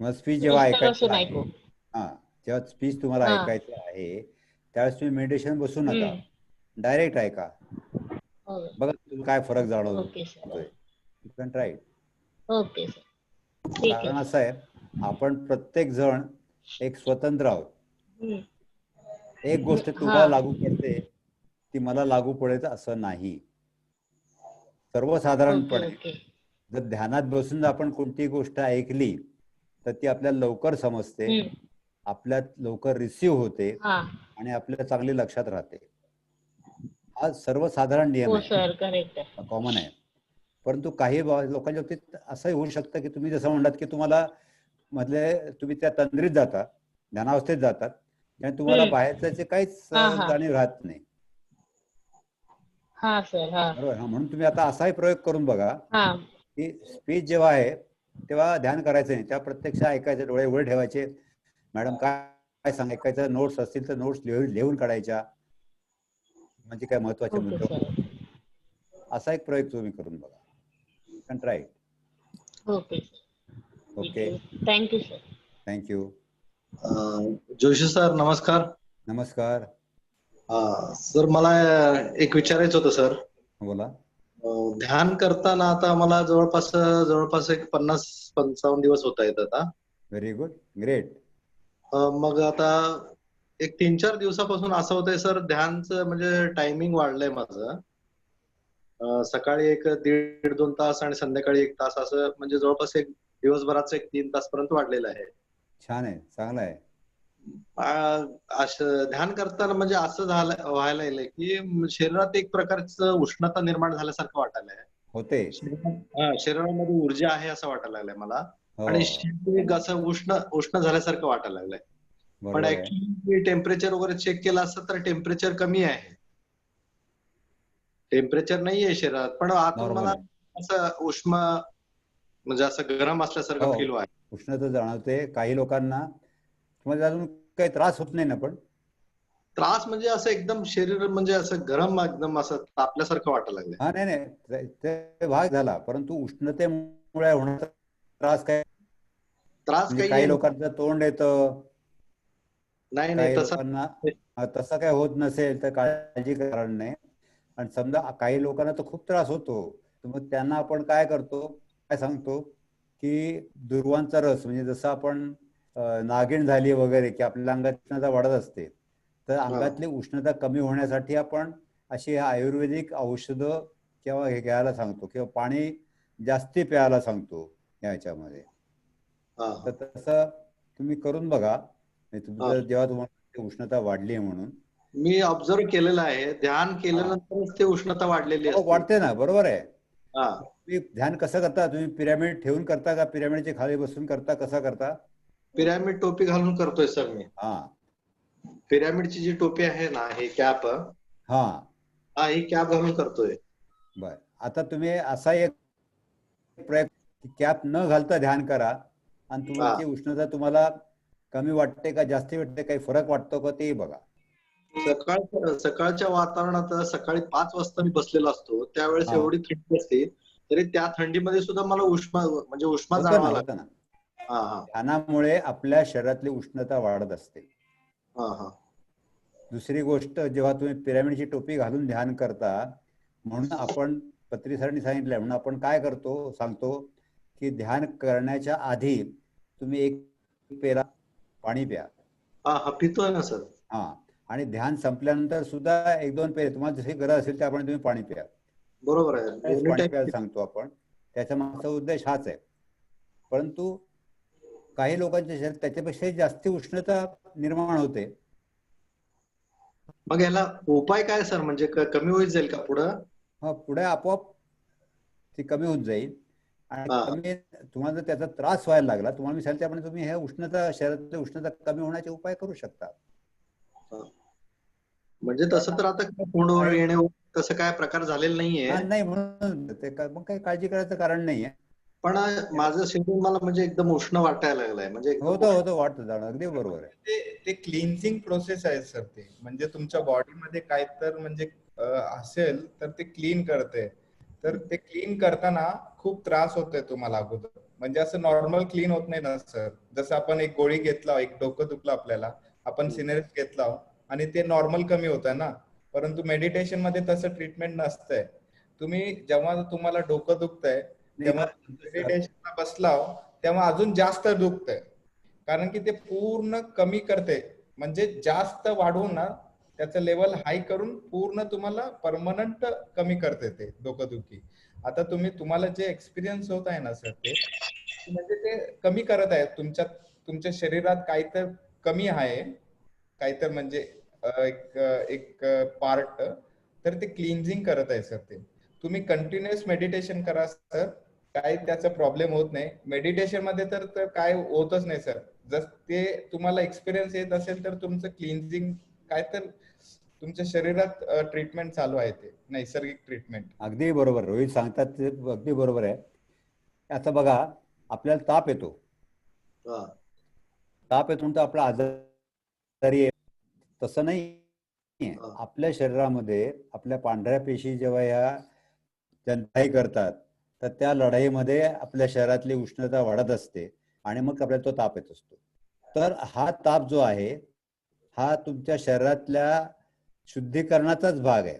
मग स्पीच जेव्हा नुसतं ऐकायचं बसून आहे, ऐकू. जेव्हा स्पीच तुम्हाला हा. ऐकायचं आहे त्यावेळेस तुम्ही मेडिटेशन बसू नका, हम्म. डायरेक्ट ऐका. हो. बघा तुम्ही काय फरक ओके सर. जाणवतोय. You can try. Okay sir. ठीक कारण आहे. असं आहे, आपण प्रत्येक जण एक स्वतंत्र आहोत. हम्म. एक गोष्ट हा. तुम्हाला लागू पडते ती मला लागू पडेल असं नाही. ओके सर्वसाधारणपणे ओके. जर ध्यानात बसून आपण कोणती गोष्ट ऐकली तर ती आपल्याला लवकर समजते, हम्म. आपल्यात लवकर रिसीव्ह होते हा. आणि आपल्याला चांगली लक्षात राहते. हा सर्वसाधारण नियम हो आहे, सर, करेक्ट आहे. कॉमन आहे. परंतु काही लोकांच्या बाबतीत असंही होऊ शकतं की तुम्ही जसं म्हणलात की तुम्हाला मधले तुम्ही त्या तंद्रीत जाता, ध्यानावस्थेत जातात आणि तुम्हाला हम्म. बाहेरचे काहीच हा हा. जाणीव राहत नाही. हा सर. हा. बरोबर. म्हणून तुम्ही आता असाही प्रयोग करून बघा हा. की स्पीच जेव्हा आहे तेव्हा ध्यान करायचं नाही, त्या प्रत्यक्ष ऐकायचे, डोळे उघडे ठेवायचे. मॅडम काय सांगायचं, नोट्स असतील तर नोट्स लिहून काढायच्या, म्हणजे काय महत्वाचे ओके मुद्दे. सर. असा एक प्रयोग तुम्ही करून बघा. Can try. Okay sir. Okay, thank you sir. Thank you. Joshi sir नमस्कार. नमस्कार. सर मला एक विचारायचं होतं सर. बोला. ध्यान करताना आता मला जवळपास एक 50-55 दिवस होत आहेत आता. Very good, great. मग आता एक 3-4 दिवसापासून असं होतंय सर, ध्यानचं म्हणजे टायमिंग वाढलंय माझं. सकाळी एक 1.5-2 तास आणि संध्याकाळी 1 तास, असं म्हणजे जवळपास एक दिवसभराचं एक 3 तास पर्यंत वाढलेलं आहे. छान आहे, चांगलं आहे. असं ध्यान करताना म्हणजे असं व्हायला लागलंय की शरीरात एक प्रकारचं उष्णता निर्माण झाल्यासारखं वाटायला आहे. होते. शरीरामध्ये ऊर्जा आहे असं वाटायला लागलंय मला. हो, आणि शरीर एक असं उष्ण झाल्यासारखं वाटायला लागलंय. पण बरोबर आहे. ऍक्च्युली टेम्परेचर वगैरे चेक केलं असतं तर टेम्परेचर कमी आहे. टेम्परेचर नाहीये शरीरात, पण आतून नॉर्मल मला आहे. असं उष्म म्हणजे असं गरम असल्यासारखं फील हो, व्हायला. उष्णता जाणवते काही लोकांना. तुम्हाला अजून काही त्रास होत नाही ना? पण त्रास म्हणजे असं एकदम शरीर म्हणजे असं गरम एकदम असं तापल्यासारखं वाटायला लागलंय. हा, नाही, ते भाग झाला, परंतु उष्णतेमुळे होणारा त्रास काय? त्रास म्हणजे काही काही आहे लोकांचं तोंड येतं, नाही काही तसं लोकांना तसं काय होत नसेल तर काळजी कारण नाही. आणि समजा काही लोकांना तर खूप त्रास होतो, तर मग त्यांना आपण काय करतो, काय सांगतो की दुर्वांचा रस, म्हणजे जसं आपण नागिण झाली वगैरे की आपल्या अंगात उष्णता वाढत असते, तर अंगातली उष्णता कमी होण्यासाठी आपण अशी आयुर्वेदिक औषधं किंवा हे घ्यायला सांगतो, किंवा पाणी जास्ती प्यायला सांगतो याच्यामध्ये. तर तसं तुम्ही करून बघा. तुमचं जेव्हा तुम्हाला उष्णता वाढली आहे म्हणून, मी ऑब्झर्व केलेलं आहे, ध्यान केल्यानंतरच ते उष्णता वाढलेली असते. वाढते ना, बरोबर आहे. हा, तुम्ही ध्यान कसं करता? तुम्ही पिरॅमिड ठेवून करता का पिरॅमिडच्या खाली बसून करता, कसं करता? पिरॅमिड टोपी घालून करतोय सर मी. हा पिरॅमिडची जी टोपी आहे ना, हे कॅप, हा ही कॅप घालून करतोय. बर. आता तुम्ही असा एक प्रयोग, कॅप न घालता ध्यान करा आणि तुमची उष्णता तुम्हाला कमी वाटते का जास्ती वाटते, काही फरक वाटतो का ते बघा. सकाळच्या वातावरणात सकाळी 5 वाजता मी बसलेलो असतो, त्यावेळेस एवढी थंडी असते, तरी त्या थंडीमध्ये सुद्धा मला उष्मा जाणवायला लागतो. होतं ना. ध्यानामुळे आपल्या शरीरातली उष्णता वाढत असते. दुसरी गोष्ट, जेव्हा तुम्ही पिरॅमिडची टोपी घालून ध्यान करता, म्हणून आपण पत्री सरांनी सांगितलंय, म्हणून आपण काय करतो सांगतो की ध्यान करण्याच्या आधी तुम्ही एक पेला पाणी प्या. पितोय ना सर. आणि ध्यान संपल्यानंतर सुद्धा 1-2 पेले, तुम्हाला जशी गरज असेल त्याप्रमाणे तुम्ही पाणी प्या. बरोबर आहे, पाणी प्यायला सांगतो आपण. त्याचा मागचा उद्देश हाच आहे. परंतु काही लोकांच्या शरीरात त्याच्यापेक्षाही जास्त उष्णता निर्माण होते. मग याला उपाय काय सर, म्हणजे कमी होईल जाईल का पुढं? पुढे आपोआप ती कमी होत जाईल. आणि कमी, तुम्हाला जर त्याचा त्रास व्हायला लागला, तुम्हाला मी सांगितलं त्याप्रमाणे तुम्ही ह्या उष्णता, शरीरातली उष्णता कमी होण्याचे उपाय करू शकता. म्हणजे तसं तर आता तोंड येणे तसं काय प्रकार झालेला नाहीये. नाही, म्हणून ते मग काही काळजी करायचं कारण नाहीये. पण माझं शेड्यूल मला म्हणजे एकदम उष्ण वाटायला लागलंय, म्हणजे एकदम होतं वाटतं जाणं, अगदी बरोबर आहे. ते क्लिन्झिंग प्रोसेस आहे सर. ते म्हणजे तुमच्या बॉडीमध्ये काय तर म्हणजे असेल तर ते क्लीन करते. तर ते क्लीन करताना खूप त्रास होतोय तुम्हाला अगोदर. म्हणजे असं नॉर्मल क्लीन होत नाही ना सर. जसं आपण एक गोळी घेतला, एक डोकं दुखलं आपल्याला, आपण सिनेरिस्ट घेतला आणि ते नॉर्मल कमी होत आहे ना. परंतु मेडिटेशन मध्ये तसं ट्रीटमेंट नसतंय. तुम्ही जेव्हा तुम्हाला डोकं दुखतंय तेव्हा मेडिटेशनला बसला तेव्हा अजून जास्त दुखतंय. कारण की ते पूर्ण कमी करते, म्हणजे जास्त वाढवून ना त्याचं लेवल हाय करून पूर्ण तुम्हाला परमनंट कमी करते ते डोकंदुखी. आता तुम्हाला जे एक्सपिरियन्स होत आहे ना सर, ते म्हणजे ते कमी करत आहे तुमच्या शरीरात काही तर कमी आहे, काही तर म्हणजे एक एक पार्ट, तर ते क्लिन्झिंग करत आहे सर. ते तुम्ही कंटिन्युअस मेडिटेशन करा सर, काय त्याचा प्रॉब्लेम होत नाही. मेडिटेशन मध्ये तर काय होतच नाही सर. जर ते तुम्हाला एक्सपिरियन्स येत असेल तर तुमचं क्लिन्झिंग काय तर तुमच्या शरीरात ट्रीटमेंट चालू आहे, ते नैसर्गिक ट्रीटमेंट. अगदी बरोबर, रोहित सांगतात ते अगदी बरोबर आहे. आता बघा, आपल्याला ताप येतो, तर आपला आजारी आहे तसं नाही. आपल्या शरीरामध्ये आपल्या पांढऱ्या पेशी जेव्हा या लढाई करतात, तर त्या लढाईमध्ये आपल्या शरीरातली उष्णता वाढत असते आणि मग आपल्याला तो ताप येत असतो. तर हा ताप जो आहे हा तुमच्या शरीरातल्या शुद्धीकरणाचाच भाग आहे.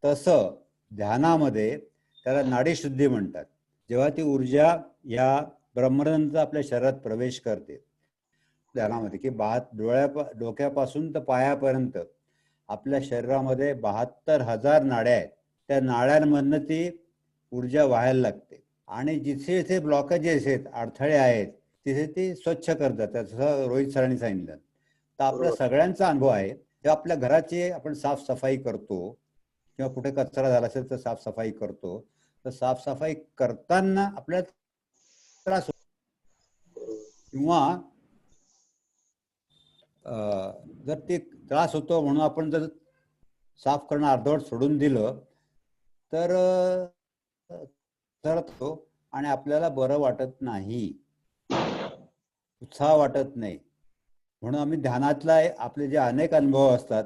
तसं ध्यानामध्ये त्याला नाडी शुद्धी म्हणतात. जेव्हा ती ऊर्जा या ब्रह्मरंध्र आपल्या शरीरात प्रवेश करते ध्यानामध्ये, की डोक्यापासून तर पायापर्यंत आपल्या शरीरामध्ये 72,000 नाड्या आहेत. त्या नाड्यांमधनं ती ऊर्जा व्हायला लागते आणि जिथे जिथे ब्लॉकेजेस आहेत, अडथळे आहेत, तिथे ती स्वच्छ करतात. जसं रोहित सरांनी सांगितलं. तर आपल्या सगळ्यांचा अनुभव आहे, जेव्हा आपल्या घराची आपण साफसफाई करतो किंवा कुठे कचरा झाला असेल तर साफसफाई करतो, तर साफसफाई करताना आपल्याला त्रास होतो किंवा जर ते त्रास होतो म्हणून आपण जर साफ करणं अर्धवट सोडून दिलं तर आणि आपल्याला बरं वाटत नाही, उत्साह वाटत नाही. म्हणून आम्ही ध्यानातला आपले जे अनेक अनुभव असतात,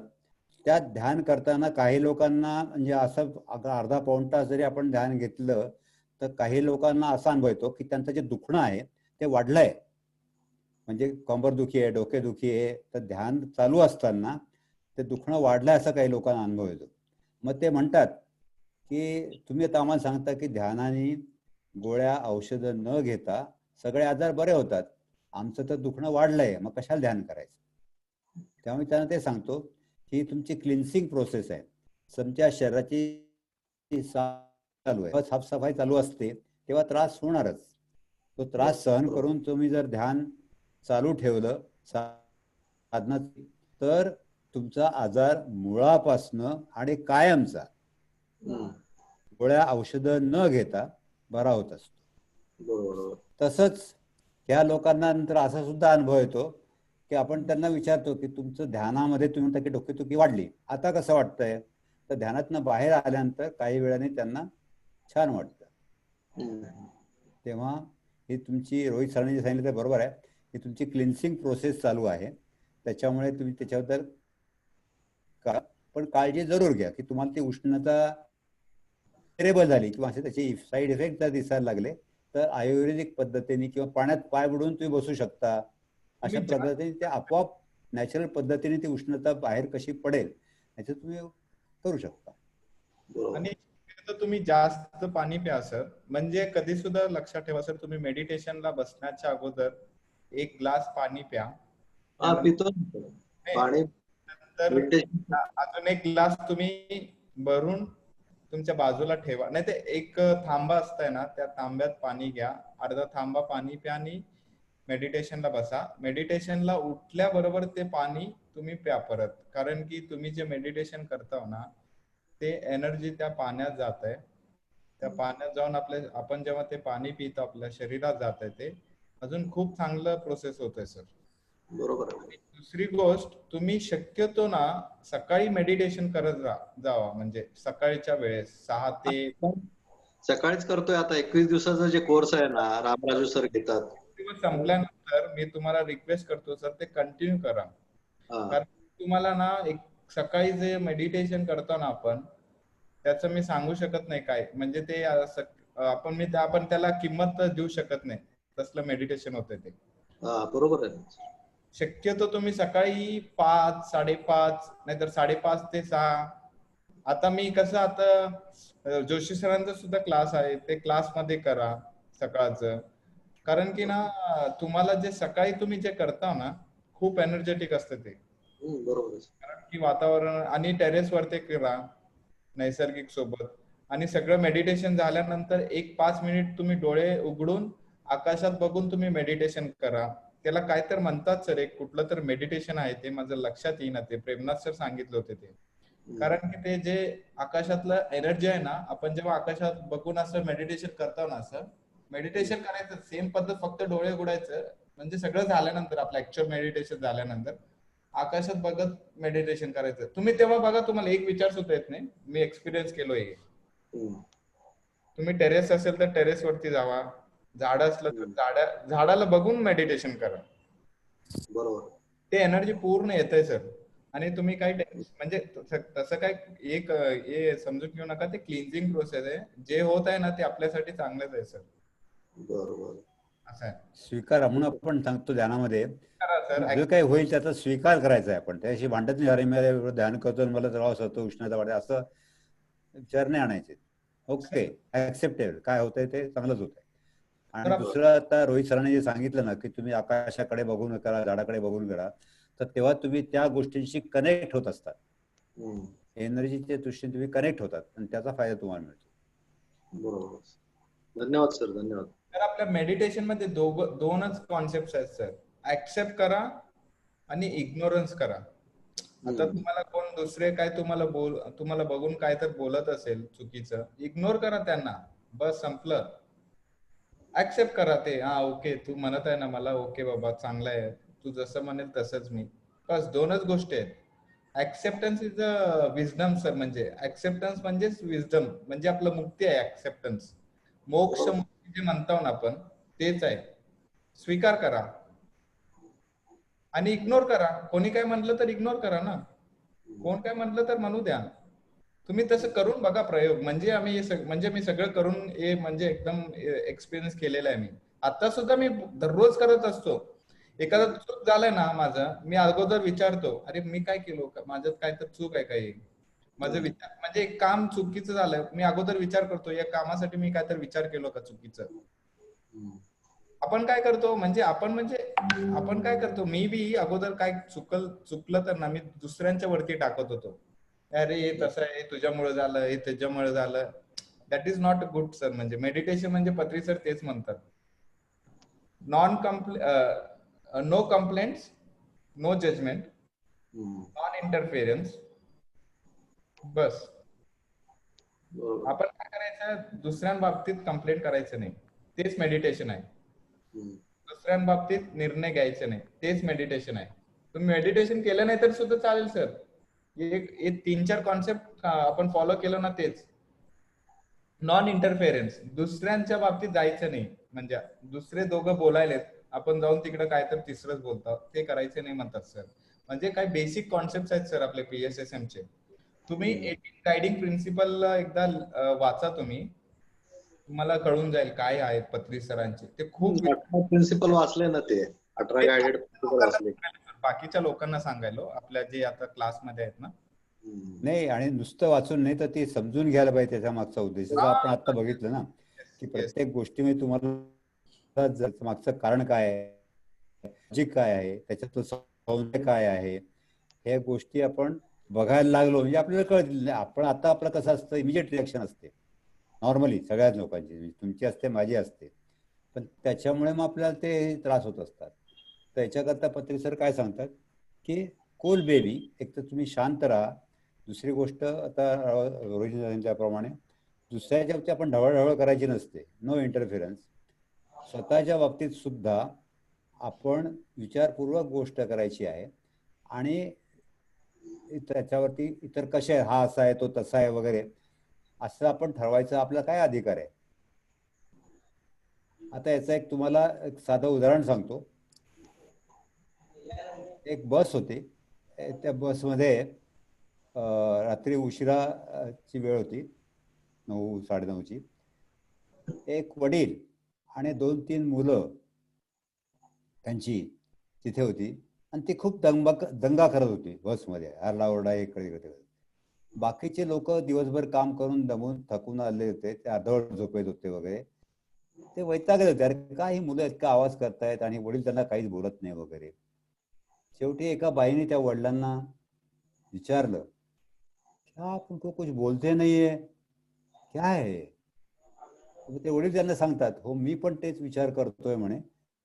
त्यात ध्यान करताना काही लोकांना म्हणजे असं अर्धा पाऊण तास जरी आपण ध्यान घेतलं तर काही लोकांना असा अनुभव येतो की त्यांचं जे दुखणं आहे ते वाढलंय, म्हणजे कंबरदुखी आहे, डोकेदुखी आहे, तर ध्यान चालू असताना ते दुखणं वाढलंय असा काही लोकांना अनुभव येतो. मग ते म्हणतात की तुम्ही आता आम्हाला सांगता की ध्यानाने गोळ्या औषधं न घेता सगळे आजार बरे होतात, आमचं तर दुखणं वाढलंय, मग कशाला ध्यान करायचं. त्यामुळे त्यांना ते सांगतो की तुमची क्लिन्सिंग प्रोसेस आहे, तुमच्या शरीराची चालू आहे, साफसफाई चालू असते तेव्हा त्रास होणारच. तो त्रास सहन करून तुम्ही जर ध्यान चालू ठेवलं साधना, तर तुमचा आजार मुळापासनं आणि कायमचा गोळ्या औषधं न घेता बरा होत असतो. तसंच ह्या लोकांना नंतर असा सुद्धा अनुभव येतो की आपण त्यांना विचारतो की तुमचं ध्यानामध्ये तुम्ही म्हणता की डोकेदुखी वाढली, आता कसं वाटतंय, तर ध्यानातनं बाहेर आल्यानंतर काही वेळाने त्यांना छान वाटतं. तेव्हा ही तुमची रोहित सरांनी सांगितलं ते बरोबर आहे की तुमची क्लिन्सिंग प्रोसेस चालू आहे, त्याच्यामुळे तुम्ही त्याच्याबद्दल पण काळजी जरूर घ्या की तुम्हाला ती उष्णता टेरेबल झाली किंवा असे त्याचे साईड इफेक्ट जर दिसायला लागले तर आयुर्वेदिक पद्धतीने किंवा पाण्यात पाय बुडवून तुम्ही बसू शकता. अशा पद्धतीने ते आपोआप नॅचरल पद्धतीने ती उष्णता बाहेर कशी पडेल याचं तुम्ही करू शकता. आणि तुम्ही जास्त पाणी प्या सर. म्हणजे कधी सुद्धा लक्षात ठेवा सर, तुम्ही मेडिटेशनला बसण्याच्या अगोदर 1 ग्लास पाणी प्या. तर अजून 1 ग्लास तुम्ही भरून तुमच्या बाजूला ठेवा. नाही ते एक तांबा असतंय ना, त्या तांब्यात पाणी घ्या, अर्धा तांबा पाणी प्या आणि मेडिटेशनला बसा. मेडिटेशनला उठल्याबरोबर ते पाणी तुम्ही प्या परत. कारण की तुम्ही जे मेडिटेशन करता ना, ते एनर्जी त्या पाण्यात जात आहे. त्या पाण्यात जाऊन आपण जेव्हा ते पाणी पितो आपल्या शरीरात जात आहे, ते अजून खूप चांगलं प्रोसेस होतंय सर. बरोबर. दुसरी गोष्ट, तुम्ही शक्यतो ना सकाळी मेडिटेशन करत जावा. म्हणजे सकाळच्या वेळेस 6 ते सकाळीच करतोय आता 21 दिवसाचा जे कोर्स आहे ना रामराजू सर घेतात. दिवस संपल्यानंतर मी तुम्हाला रिक्वेस्ट करतो सर ते कंटिन्यू करा. हा. कारण तुम्हाला ना एक सकाळी जे मेडिटेशन करतो ना आपण त्याचं मी सांगू शकत नाही काय म्हणजे ते आपण त्याला किंमत देऊ शकत नाही तसलं मेडिटेशन होतं ते. हा बरोबर आहे. शक्यतो तुम्ही सकाळी 5, 5:30 नाहीतर 5:30 ते 6. आता मी कसं आता जोशी सरांचा सुद्धा क्लास आहे ते क्लासमध्ये करा सकाळचं. कारण की ना तुम्हाला जे सकाळी तुम्ही जे करता ना खूप एनर्जेटिक असतं ते. बरोबर. कारण की वातावरण आणि टेरेस वरती करा नैसर्गिक सोबत आणि सगळं मेडिटेशन झाल्यानंतर 1-5 मिनिट तुम्ही डोळे उघडून आकाशात बघून तुम्ही मेडिटेशन करा. त्याला काय तर म्हणतात सर एक कुठलं तर मेडिटेशन आहे ते माझं लक्षात येईना ते प्रेमनाथ सर सांगितलं होते ते. कारण की ते जे आकाशातलं एनर्जी आहे ना आपण जेव्हा आकाशात बघून असं मेडिटेशन करतो ना असं मेडिटेशन करायचं सेम पद्धत फक्त डोळे उघडायचं म्हणजे सगळं झाल्यानंतर आपलं ऍक्च्युअल मेडिटेशन झाल्यानंतर आकाशात बघत मेडिटेशन करायचं. तुम्ही तेव्हा बघा तुम्हाला एक विचार सुद्धा येत नाही. मी एक्सपिरियन्स केलोय. तुम्ही टेरेस असेल तर टेरेस वरती जावा. झाड असलं तर झाडाला बघून मेडिटेशन करा. बरोबर. ते एनर्जी पूर्ण येतंय सर. आणि तुम्ही काही म्हणजे तसं काय एक हे समजून घेऊ नका ते क्लिन्झिंग प्रोसेस आहे. जे होत आहे ना ते आपल्यासाठी चांगलंच आहे सर. बरोबर. असं आहे. स्वीकार म्हणून आपण सांगतो ध्यानामध्ये सर जे काही होईल त्याचा स्वीकार करायचा आहे. आपण त्याशी भांडत नाही अरे मी ध्यान करतो मला त्रास होतो उष्णता वाढते असं विचार नाही आणायचे. ओके ऍक्सेप्टेबल काय होतंय ते चांगलंच होत आहे. आणि दुसरं आता रोहित सरांनी जे सांगितलं ना की तुम्ही आकाशाकडे बघून करा झाडाकडे बघून करा तर तेव्हा तुम्ही त्या गोष्टींशी कनेक्ट होत असतात. एनर्जीच्या दृष्टीने तुम्ही कनेक्ट होतात आणि त्याचा फायदा तुम्हाला मिळतो. बरोबर. धन्यवाद सर. धन्यवाद. तर आपल्या मेडिटेशन मध्ये दोनच कॉन्सेप्ट आहेत सर. ऍक्सेप्ट करा आणि इग्नोरन्स करा. आता तुम्हाला कोण दुसरे काय तुम्हाला बघून काय तर बोलत असेल चुकीचं इग्नोर करा त्यांना. बस संपलं. ऍक्सेप्ट करा ते हा ओके तू म्हणत आहे ना मला ओके बाबा चांगलं आहे तू जसं म्हणेल तसंच मी. बस दोनच गोष्टी आहेत. Acceptance is a wisdom sir. म्हणजे ऍक्सेप्टन्स म्हणजेच विजडम म्हणजे आपलं मुक्ती आहे. ऍक्सेप्टन्स मोक्ष जे म्हणतो ना आपण तेच आहे. स्वीकार करा आणि इग्नोर करा. कोणी काय म्हटलं तर इग्नोर करा ना. कोण काय म्हटलं तर म्हणू द्या. तुम्ही तसं करून बघा प्रयोग. म्हणजे मी सगळं करून म्हणजे एकदम एक्सपिरियन्स केलेला आहे मी. आता सुद्धा मी दररोज करत असतो. एखादा चूक झालंय ना माझं मी अगोदर विचारतो अरे मी काय केलो माझ्यात काय तर चूक आहे काही माझं विचार म्हणजे एक काम चुकीचं झालं मी अगोदर विचार करतो या कामासाठी मी काय तर विचार केलो का चुकीचं. आपण काय करतो मी बी अगोदर काय चुकलं तर ना मी दुसऱ्यांच्या वरती टाकत होतो. अरे हे तसं आहे तुझ्यामुळे झालं हे त्याच्यामुळे झालं. That is not good sir. म्हणजे मेडिटेशन म्हणजे पत्री सर तेच म्हणतात no complaints no judgement non interference. बस आपण काय करायचं दुसऱ्या बाबतीत कंप्लेंट करायचं नाही. तेच मेडिटेशन आहे. दुसऱ्यांबाबतीत निर्णय घ्यायचे नाही तेच मेडिटेशन आहे. तुम्ही मेडिटेशन केलं नाही तर सुद्धा चालेल सर. हे 3-4 कॉन्सेप्ट आपण फॉलो केलं ना तेच. नॉन इंटरफेरन्स दुसऱ्यांच्या बाबतीत जायचं नाही. म्हणजे दुसरे दोघं बोलायलेत आपण जाऊन तिकडे काय तर तिसरंच बोलतो ते करायचे नाही म्हणतात सर. म्हणजे काय बेसिक कॉन्सेप्ट आहेत सर आपले PSSM चे. तुम्ही 18 गायडिंग प्रिन्सिपल एकदा वाचा तुम्ही तुम्हाला कळून जाईल काय आहेत पत्री सरांचे. ते खूप प्रिन्सिपल वाचले ना ते 18 गायडेड प्रिन्सिपल वाचले. बाकीच्या लोकांना सांगायलो आपल्या जे आता क्लासमध्ये आहेत ना. नाही आणि नुसतं वाचून नाही तर ते समजून घ्यायला पाहिजे त्याच्या मागचा उद्देश. आपण आता बघितलं ना की प्रत्येक गोष्टीमध्ये तुम्हाला मागचं कारण काय आहे काय आहे त्याच्यातलं सौंदर्य काय आहे ह्या गोष्टी आपण बघायला लागलो म्हणजे आपल्याला कळत. आपण आता आपलं कसं असतं इमिजिएट रिॲक्शन असते नॉर्मली सगळ्याच लोकांची तुमची असते माझी असते पण त्याच्यामुळे मग आपल्याला ते त्रास होत असतात. तर याच्याकरता पत्री सर काय सांगतात की कूल बेबी एक तर तुम्ही शांत राहा. दुसरी गोष्ट आता रोहितप्रमाणे दुसऱ्याच्या बाबतीत आपण ढवळढवळ करायची नसते. No interference. स्वतःच्या बाबतीत सुद्धा आपण विचारपूर्वक गोष्ट करायची आहे आणि त्याच्यावरती इतर कसे हा असा आहे तो तसा आहे वगैरे असं आपण ठरवायचं आपला काय अधिकार आहे. आता याचं एक तुम्हाला एक साधं उदाहरण सांगतो. एक बस होती, त्या बसमध्ये रात्री उशिराची वेळ होती, 9 साडेनऊची. एक वडील आणि 2-3 मुलं त्यांची तिथे होती आणि ती खूप दंगा करत होती बसमध्ये, आरडाओरडा इकडे इकडे. बाकीचे लोक दिवसभर काम करून दमून थकून आले होते, ते अर्धवट झोपेत होते वगैरे. ते वैतागले होते, अरे काय ही मुलं इतका आवाज करतायत आणि वडील त्यांना काहीच बोलत नाही वगैरे. शेवटी एका बाईने त्या वडिलांना विचारलं, क्या आप उनको कुछ बोलते नाहीये, क्या है? ते वडील त्यांना सांगतात, हो मी पण तेच विचार करतोय म्हणे,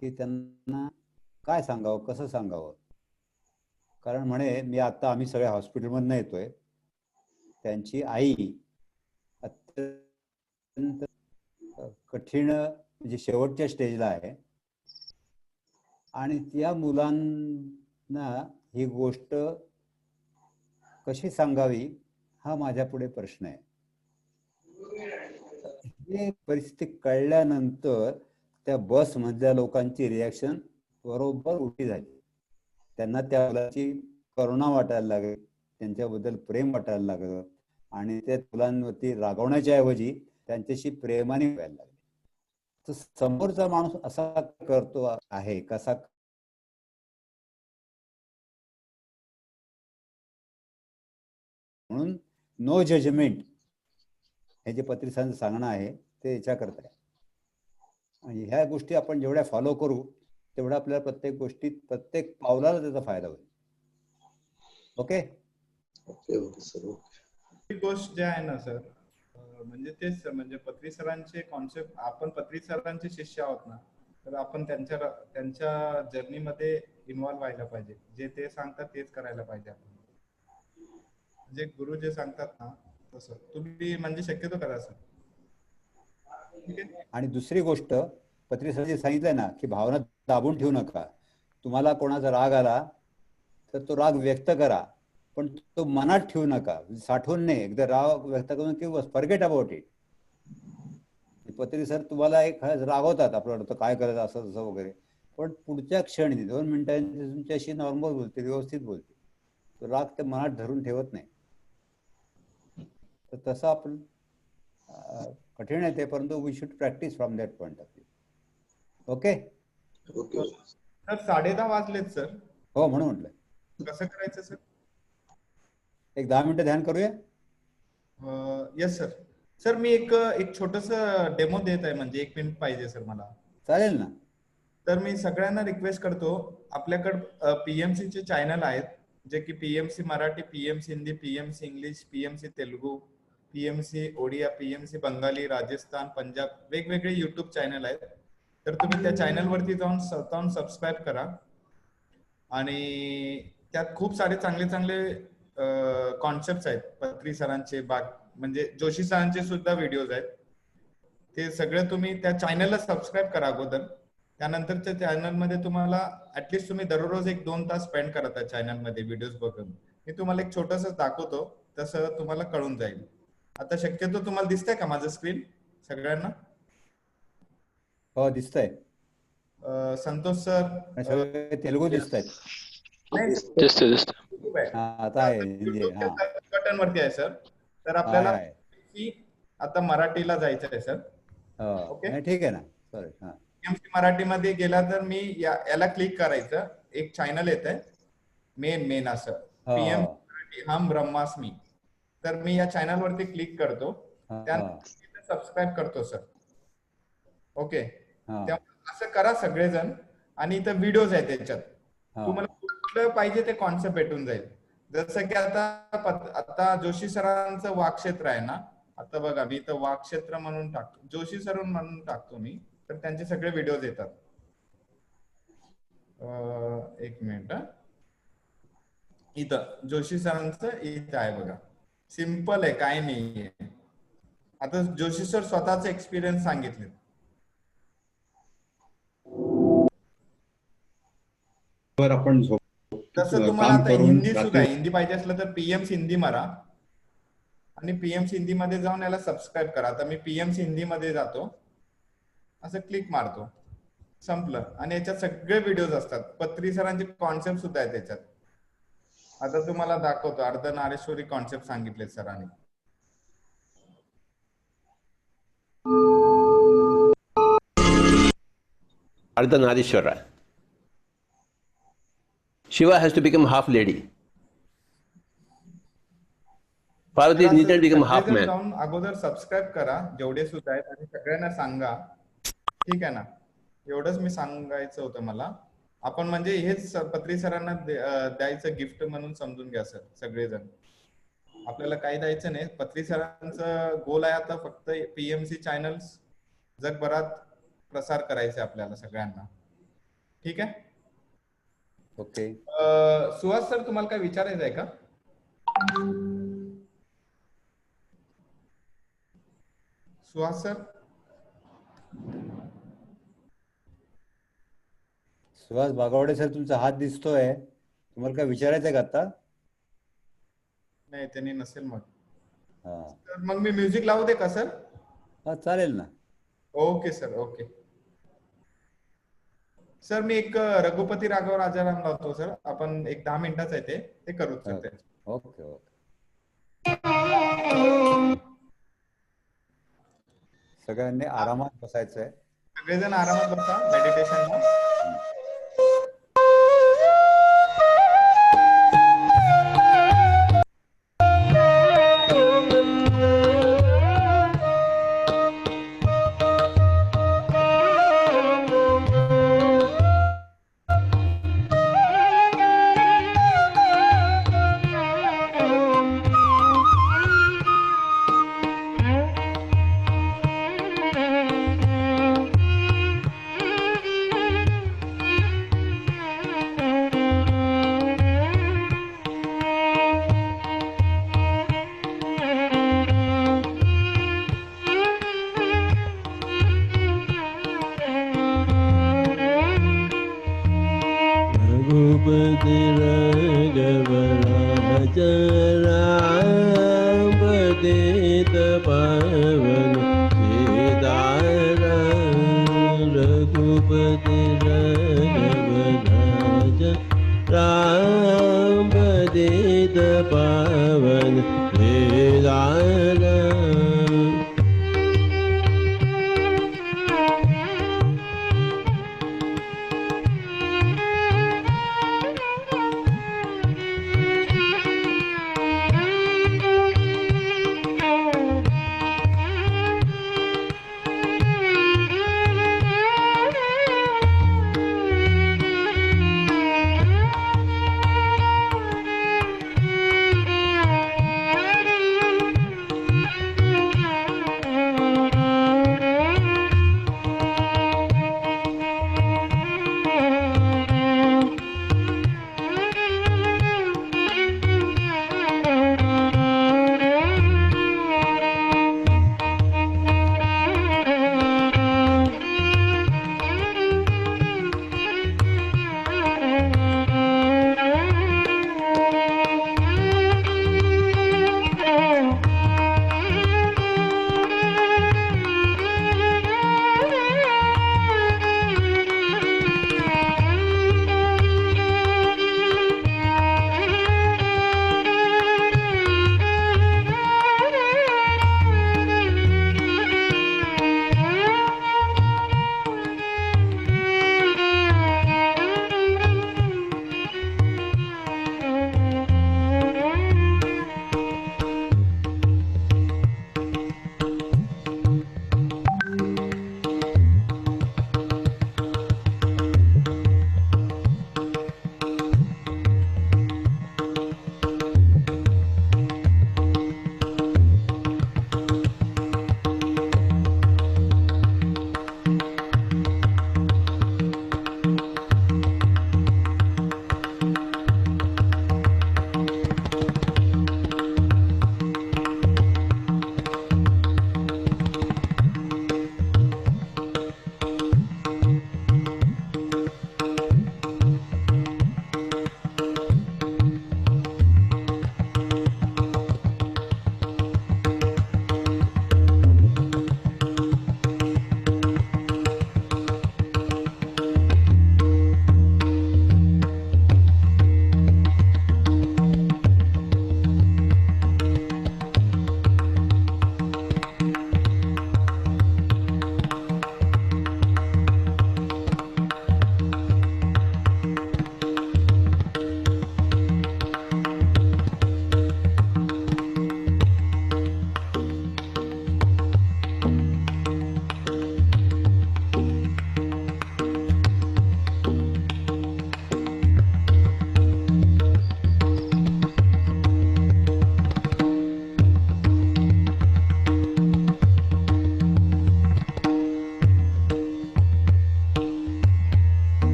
की त्यांना काय सांगावं, कसं सांगावं. कारण म्हणे मी आता आम्ही सगळे हॉस्पिटलमधनं येतोय, त्यांची आई अत्यंत कठीण म्हणजे शेवटच्या स्टेजला आहे आणि त्या मुलांना ही गोष्ट कशी सांगावी हा माझ्या पुढे प्रश्न आहे. ही परिस्थिती कळल्यानंतर त्या बस मधल्या लोकांची रिॲक्शन बरोबर उलटी झाली. त्यांना त्या मुलाची करुणा वाटायला लागली, त्यांच्याबद्दल प्रेम वाटायला लागलं आणि त्या मुलांवरती रागवण्याच्या ऐवजी त्यांच्याशी प्रेमाने व्हायला लागले. तर समोरचा माणूस असा करतो आहे कसा, म्हणून नो जजमेंट हे जे पत्रिसांचं सांगणं आहे ते याच्याकरता आहे. आणि ह्या गोष्टी आपण जेवढ्या फॉलो करू तेवढा आपल्याला प्रत्येक गोष्टीत प्रत्येक पावलाला त्याचा फायदा होईल. Okay okay okay sir. ही गोष्ट जे आहे ना सर, म्हणजे तेच म्हणजे पत्री सरांचे कॉन्सेप्ट, आपण पत्री सरांचे शिष्य आहोत ना, तर आपण त्यांच्या जर्नीमध्ये इन्व्हॉल्व्ह व्हायला पाहिजे. जे ते सांगतात तेच करायला पाहिजे आपण. जे गुरु जे सांगतात ना तसं तुम्ही म्हणजे शक्यतो करा सर. ठीक आहे. आणि दुसरी गोष्ट पत्री सरांनी सांगितलंय ना की भावना दाबून ठेवू नका. तुम्हाला कोणाचा राग आला तर तो राग व्यक्त करा, पण तो मनात ठेवू नका, साठवून नाही. एकदा राग व्यक्त करून की फॉरगेट अबाउट इट. पत्री सर तुम्हाला एक रागवतात, आपल्याला काय करायचं असं तसं वगैरे, पण पुढच्या क्षणी 2 मिनिटांनी तुमच्याशी नॉर्मल बोलते, व्यवस्थित बोलते. तो राग ते मनात धरून ठेवत नाही. तर तसं आपण कठीण आहे ते, परंतु we should practice from that point of view. Okay okay sir 10:30 वाजलेत सर. हो, म्हणून म्हटलं कसं करायचं सर? एक 10 मिनिटं ध्यान करूया. Yes sir. सर मी एक छोटस डेमो देत आहे, म्हणजे 1 मिनिट पाहिजे सर मला. चालेल ना. तर मी सगळ्यांना रिक्वेस्ट करतो, आपल्याकडे पीएमसी चे चॅनल आहेत, जे की PMC Marathi, PMC Hindi, PMC English, PMC Telugu, PMC Odia, PMC Bengali, Rajasthan, Punjab, वेगवेगळे युट्यूब चॅनल आहेत. तर तुम्ही त्या चॅनल वरती जाऊन सबस्क्राईब करा आणि त्यात खूप सारे चांगले चांगले कॉन्सेप्ट आहेत. पत्री सरांचे म्हणजे जोशी सरांचे सुद्धा व्हिडिओज आहेत. ते सगळे तुम्ही त्या चॅनलला सबस्क्राईब करा अगोदर. त्यानंतरच्या चॅनलमध्ये तुम्हाला ऍटलिस्ट तुम्ही दररोज 1-2 तास स्पेंड करा त्या चॅनलमध्ये व्हिडिओज बघून. मी तुम्हाला एक छोटस दाखवतो, तसं तुम्हाला कळून जाईल. आता शक्यतो तुम्हाला दिसतंय का माझं स्क्रीन सगळ्यांना? हो, दिसतंय. संतोष सर तेलुगू दिसत आहेत. आता आहे बटन वरती आहे सर. तर आपल्याला आता मराठीला जायचं आहे सर. ओके, ठीक आहे ना. सॉरी. पीएमसी मराठीमध्ये गेला तर मी याला क्लिक करायचं. एक चॅनल येत आहे मेन असं, पीएमसी मराठी हम ब्रह्मास्मी. तर मी या चॅनल वरती क्लिक करतो, त्यानंतर सबस्क्राईब करतो सर. ओके, असं करा सगळेजण. आणि इथं व्हिडिओज आहेत त्याच्यात, तुम्हाला कुठलं पाहिजे ते कॉन्सेप्ट भेटून जाईल. जसं की आता जोशी सरांचं वाक्क्षेत्र आहे ना, आता बघा मी इथं वाक्क्षेत्र म्हणून टाकतो, जोशी सर म्हणून टाकतो मी, तर त्यांचे सगळे व्हिडिओज येतात. 1 मिनिट. इथं जोशी सरांचं इथं आहे बघा. सिंपल आहे, काय नाहीये. आता जोशी सर स्वतःचे एक्सपिरियन्स सांगितले. आपण तसं तुम्हाला आता हिंदी सुद्धा, हिंदी पाहिजे असलं तर पीएमसी हिंदी मारा. आणि पीएमसी हिंदी मध्ये जाऊन याला सबस्क्राईब करा. आता मी पीएमसी हिंदी मध्ये जातो, असं क्लिक मारतो, संपलं. आणि याच्यात सगळे व्हिडिओज असतात, पत्री सरांचे कॉन्सेप्ट सुद्धा आहेत त्याच्यात. आता तुम्हाला दाखवतो, अर्धनारेश्वरी कॉन्सेप्ट सांगितले सरांनी. Ardhanarishwara. Shiva has to become half lady. Parvati needed to become half सगळेजण man. जाऊन अगोदर सबस्क्राईब करा जेवढे सुद्धा आहेत, आणि सगळ्यांना सांगा, ठीक आहे ना. एवढंच मी सांगायचं होतं मला. आपण म्हणजे हेच पत्री सरांना द्यायचं गिफ्ट म्हणून समजून घ्या सर. सगळेजण, आपल्याला काही द्यायचं नाही. पत्री सरांचं गोल आहे आता फक्त पीएमसी चॅनल्स जगभरात प्रसार करायचे आपल्याला सगळ्यांना, ठीक आहे. ओके. सुहास सर, तुम्हाला काय विचारायचं आहे का? सुहास सर, सुहास बागवडे सर, तुमचा हात दिसतोय, तुम्हाला काय विचारायचं आहे का आता? नाही, त्यांनी नसेल मग. हा तर मग मी म्युझिक लावू दे का सर? हा, चालेल ना. Okay sir, okay sir. मी एक रघुपती राघव राजाराम लावतो सर. आपण एक 10 मिनिटाचं आहे ते करू सर. ते ओके ओके. सगळ्यांनी आरामात बसायचं आहे. सगळेजण आरामात बसा मेडिटेशनला.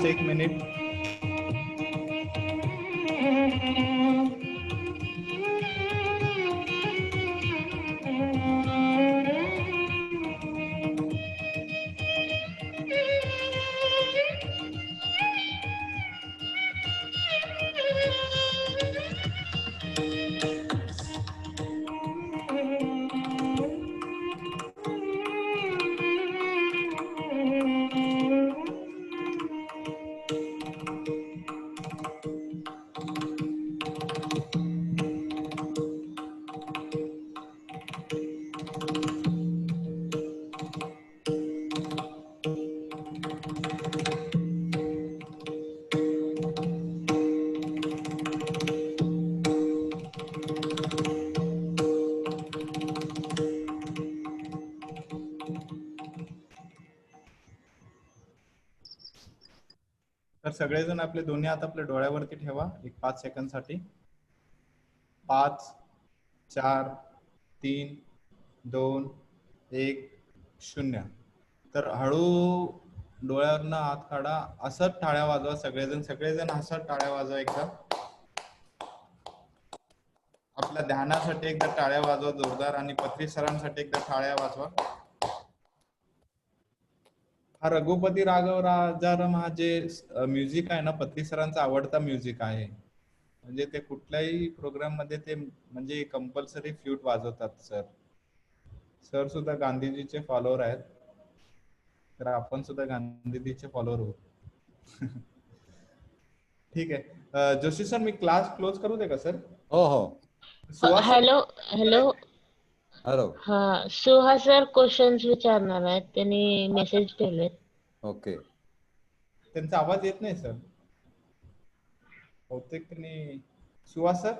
Last 1 minute. तर सगळेजण आपले दोन्ही हात आपल्या डोळ्यावरती ठेवा एक 5 सेकंद साठी. 5 4 3 2 1 0. तर हळू डोळ्यावरनं हात काढा. असंच टाळ्या वाजवा सगळेजण असंच टाळ्या वाजवा एकदा. आपल्या ध्यानासाठी एकदा टाळ्या वाजवा जोरदार आणि पत्री सरांसाठी एकदा टाळ्या वाजवा. हा रघुपती राघव राजाराम हा जे म्युझिक आहे ना पत्री सरांचा आवडता म्युझिक आहे. म्हणजे ते कुठल्याही प्रोग्राम मध्ये ते म्हणजे कंपल्सरी फ्लूट वाजवतात सर. सर सुद्धा गांधीजीचे फॉलोअर आहेत. तर आपण सुद्धा गांधीजीचे फॉलोअर होऊ. ठीक आहे. जोशी सर मी क्लास क्लोज करू दे का सर? हो हो. Suhas sir, hello hello. Hello. हा सुहास सर क्वेश्चन्स विचारणार आहेत. त्यांनी मेसेज ठेवलेत. ओके. त्यांचा आवाज येत नाही सर. बहुतेक त्यांनी सुहास सर.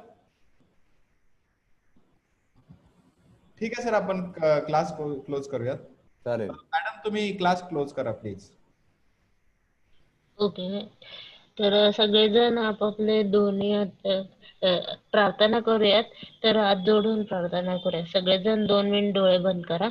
ठीक आहे सर आपण क्लास क्लोज करूयात. चालेल. मॅडम तुम्ही क्लास क्लोज करा प्लीज. ओके. तर सगळेजण आपापले दोन्ही हात प्रार्थना करूयात. तर हात जोडून प्रार्थना करूया. सगळेजण 2 मिनिट डोळे बंद करा.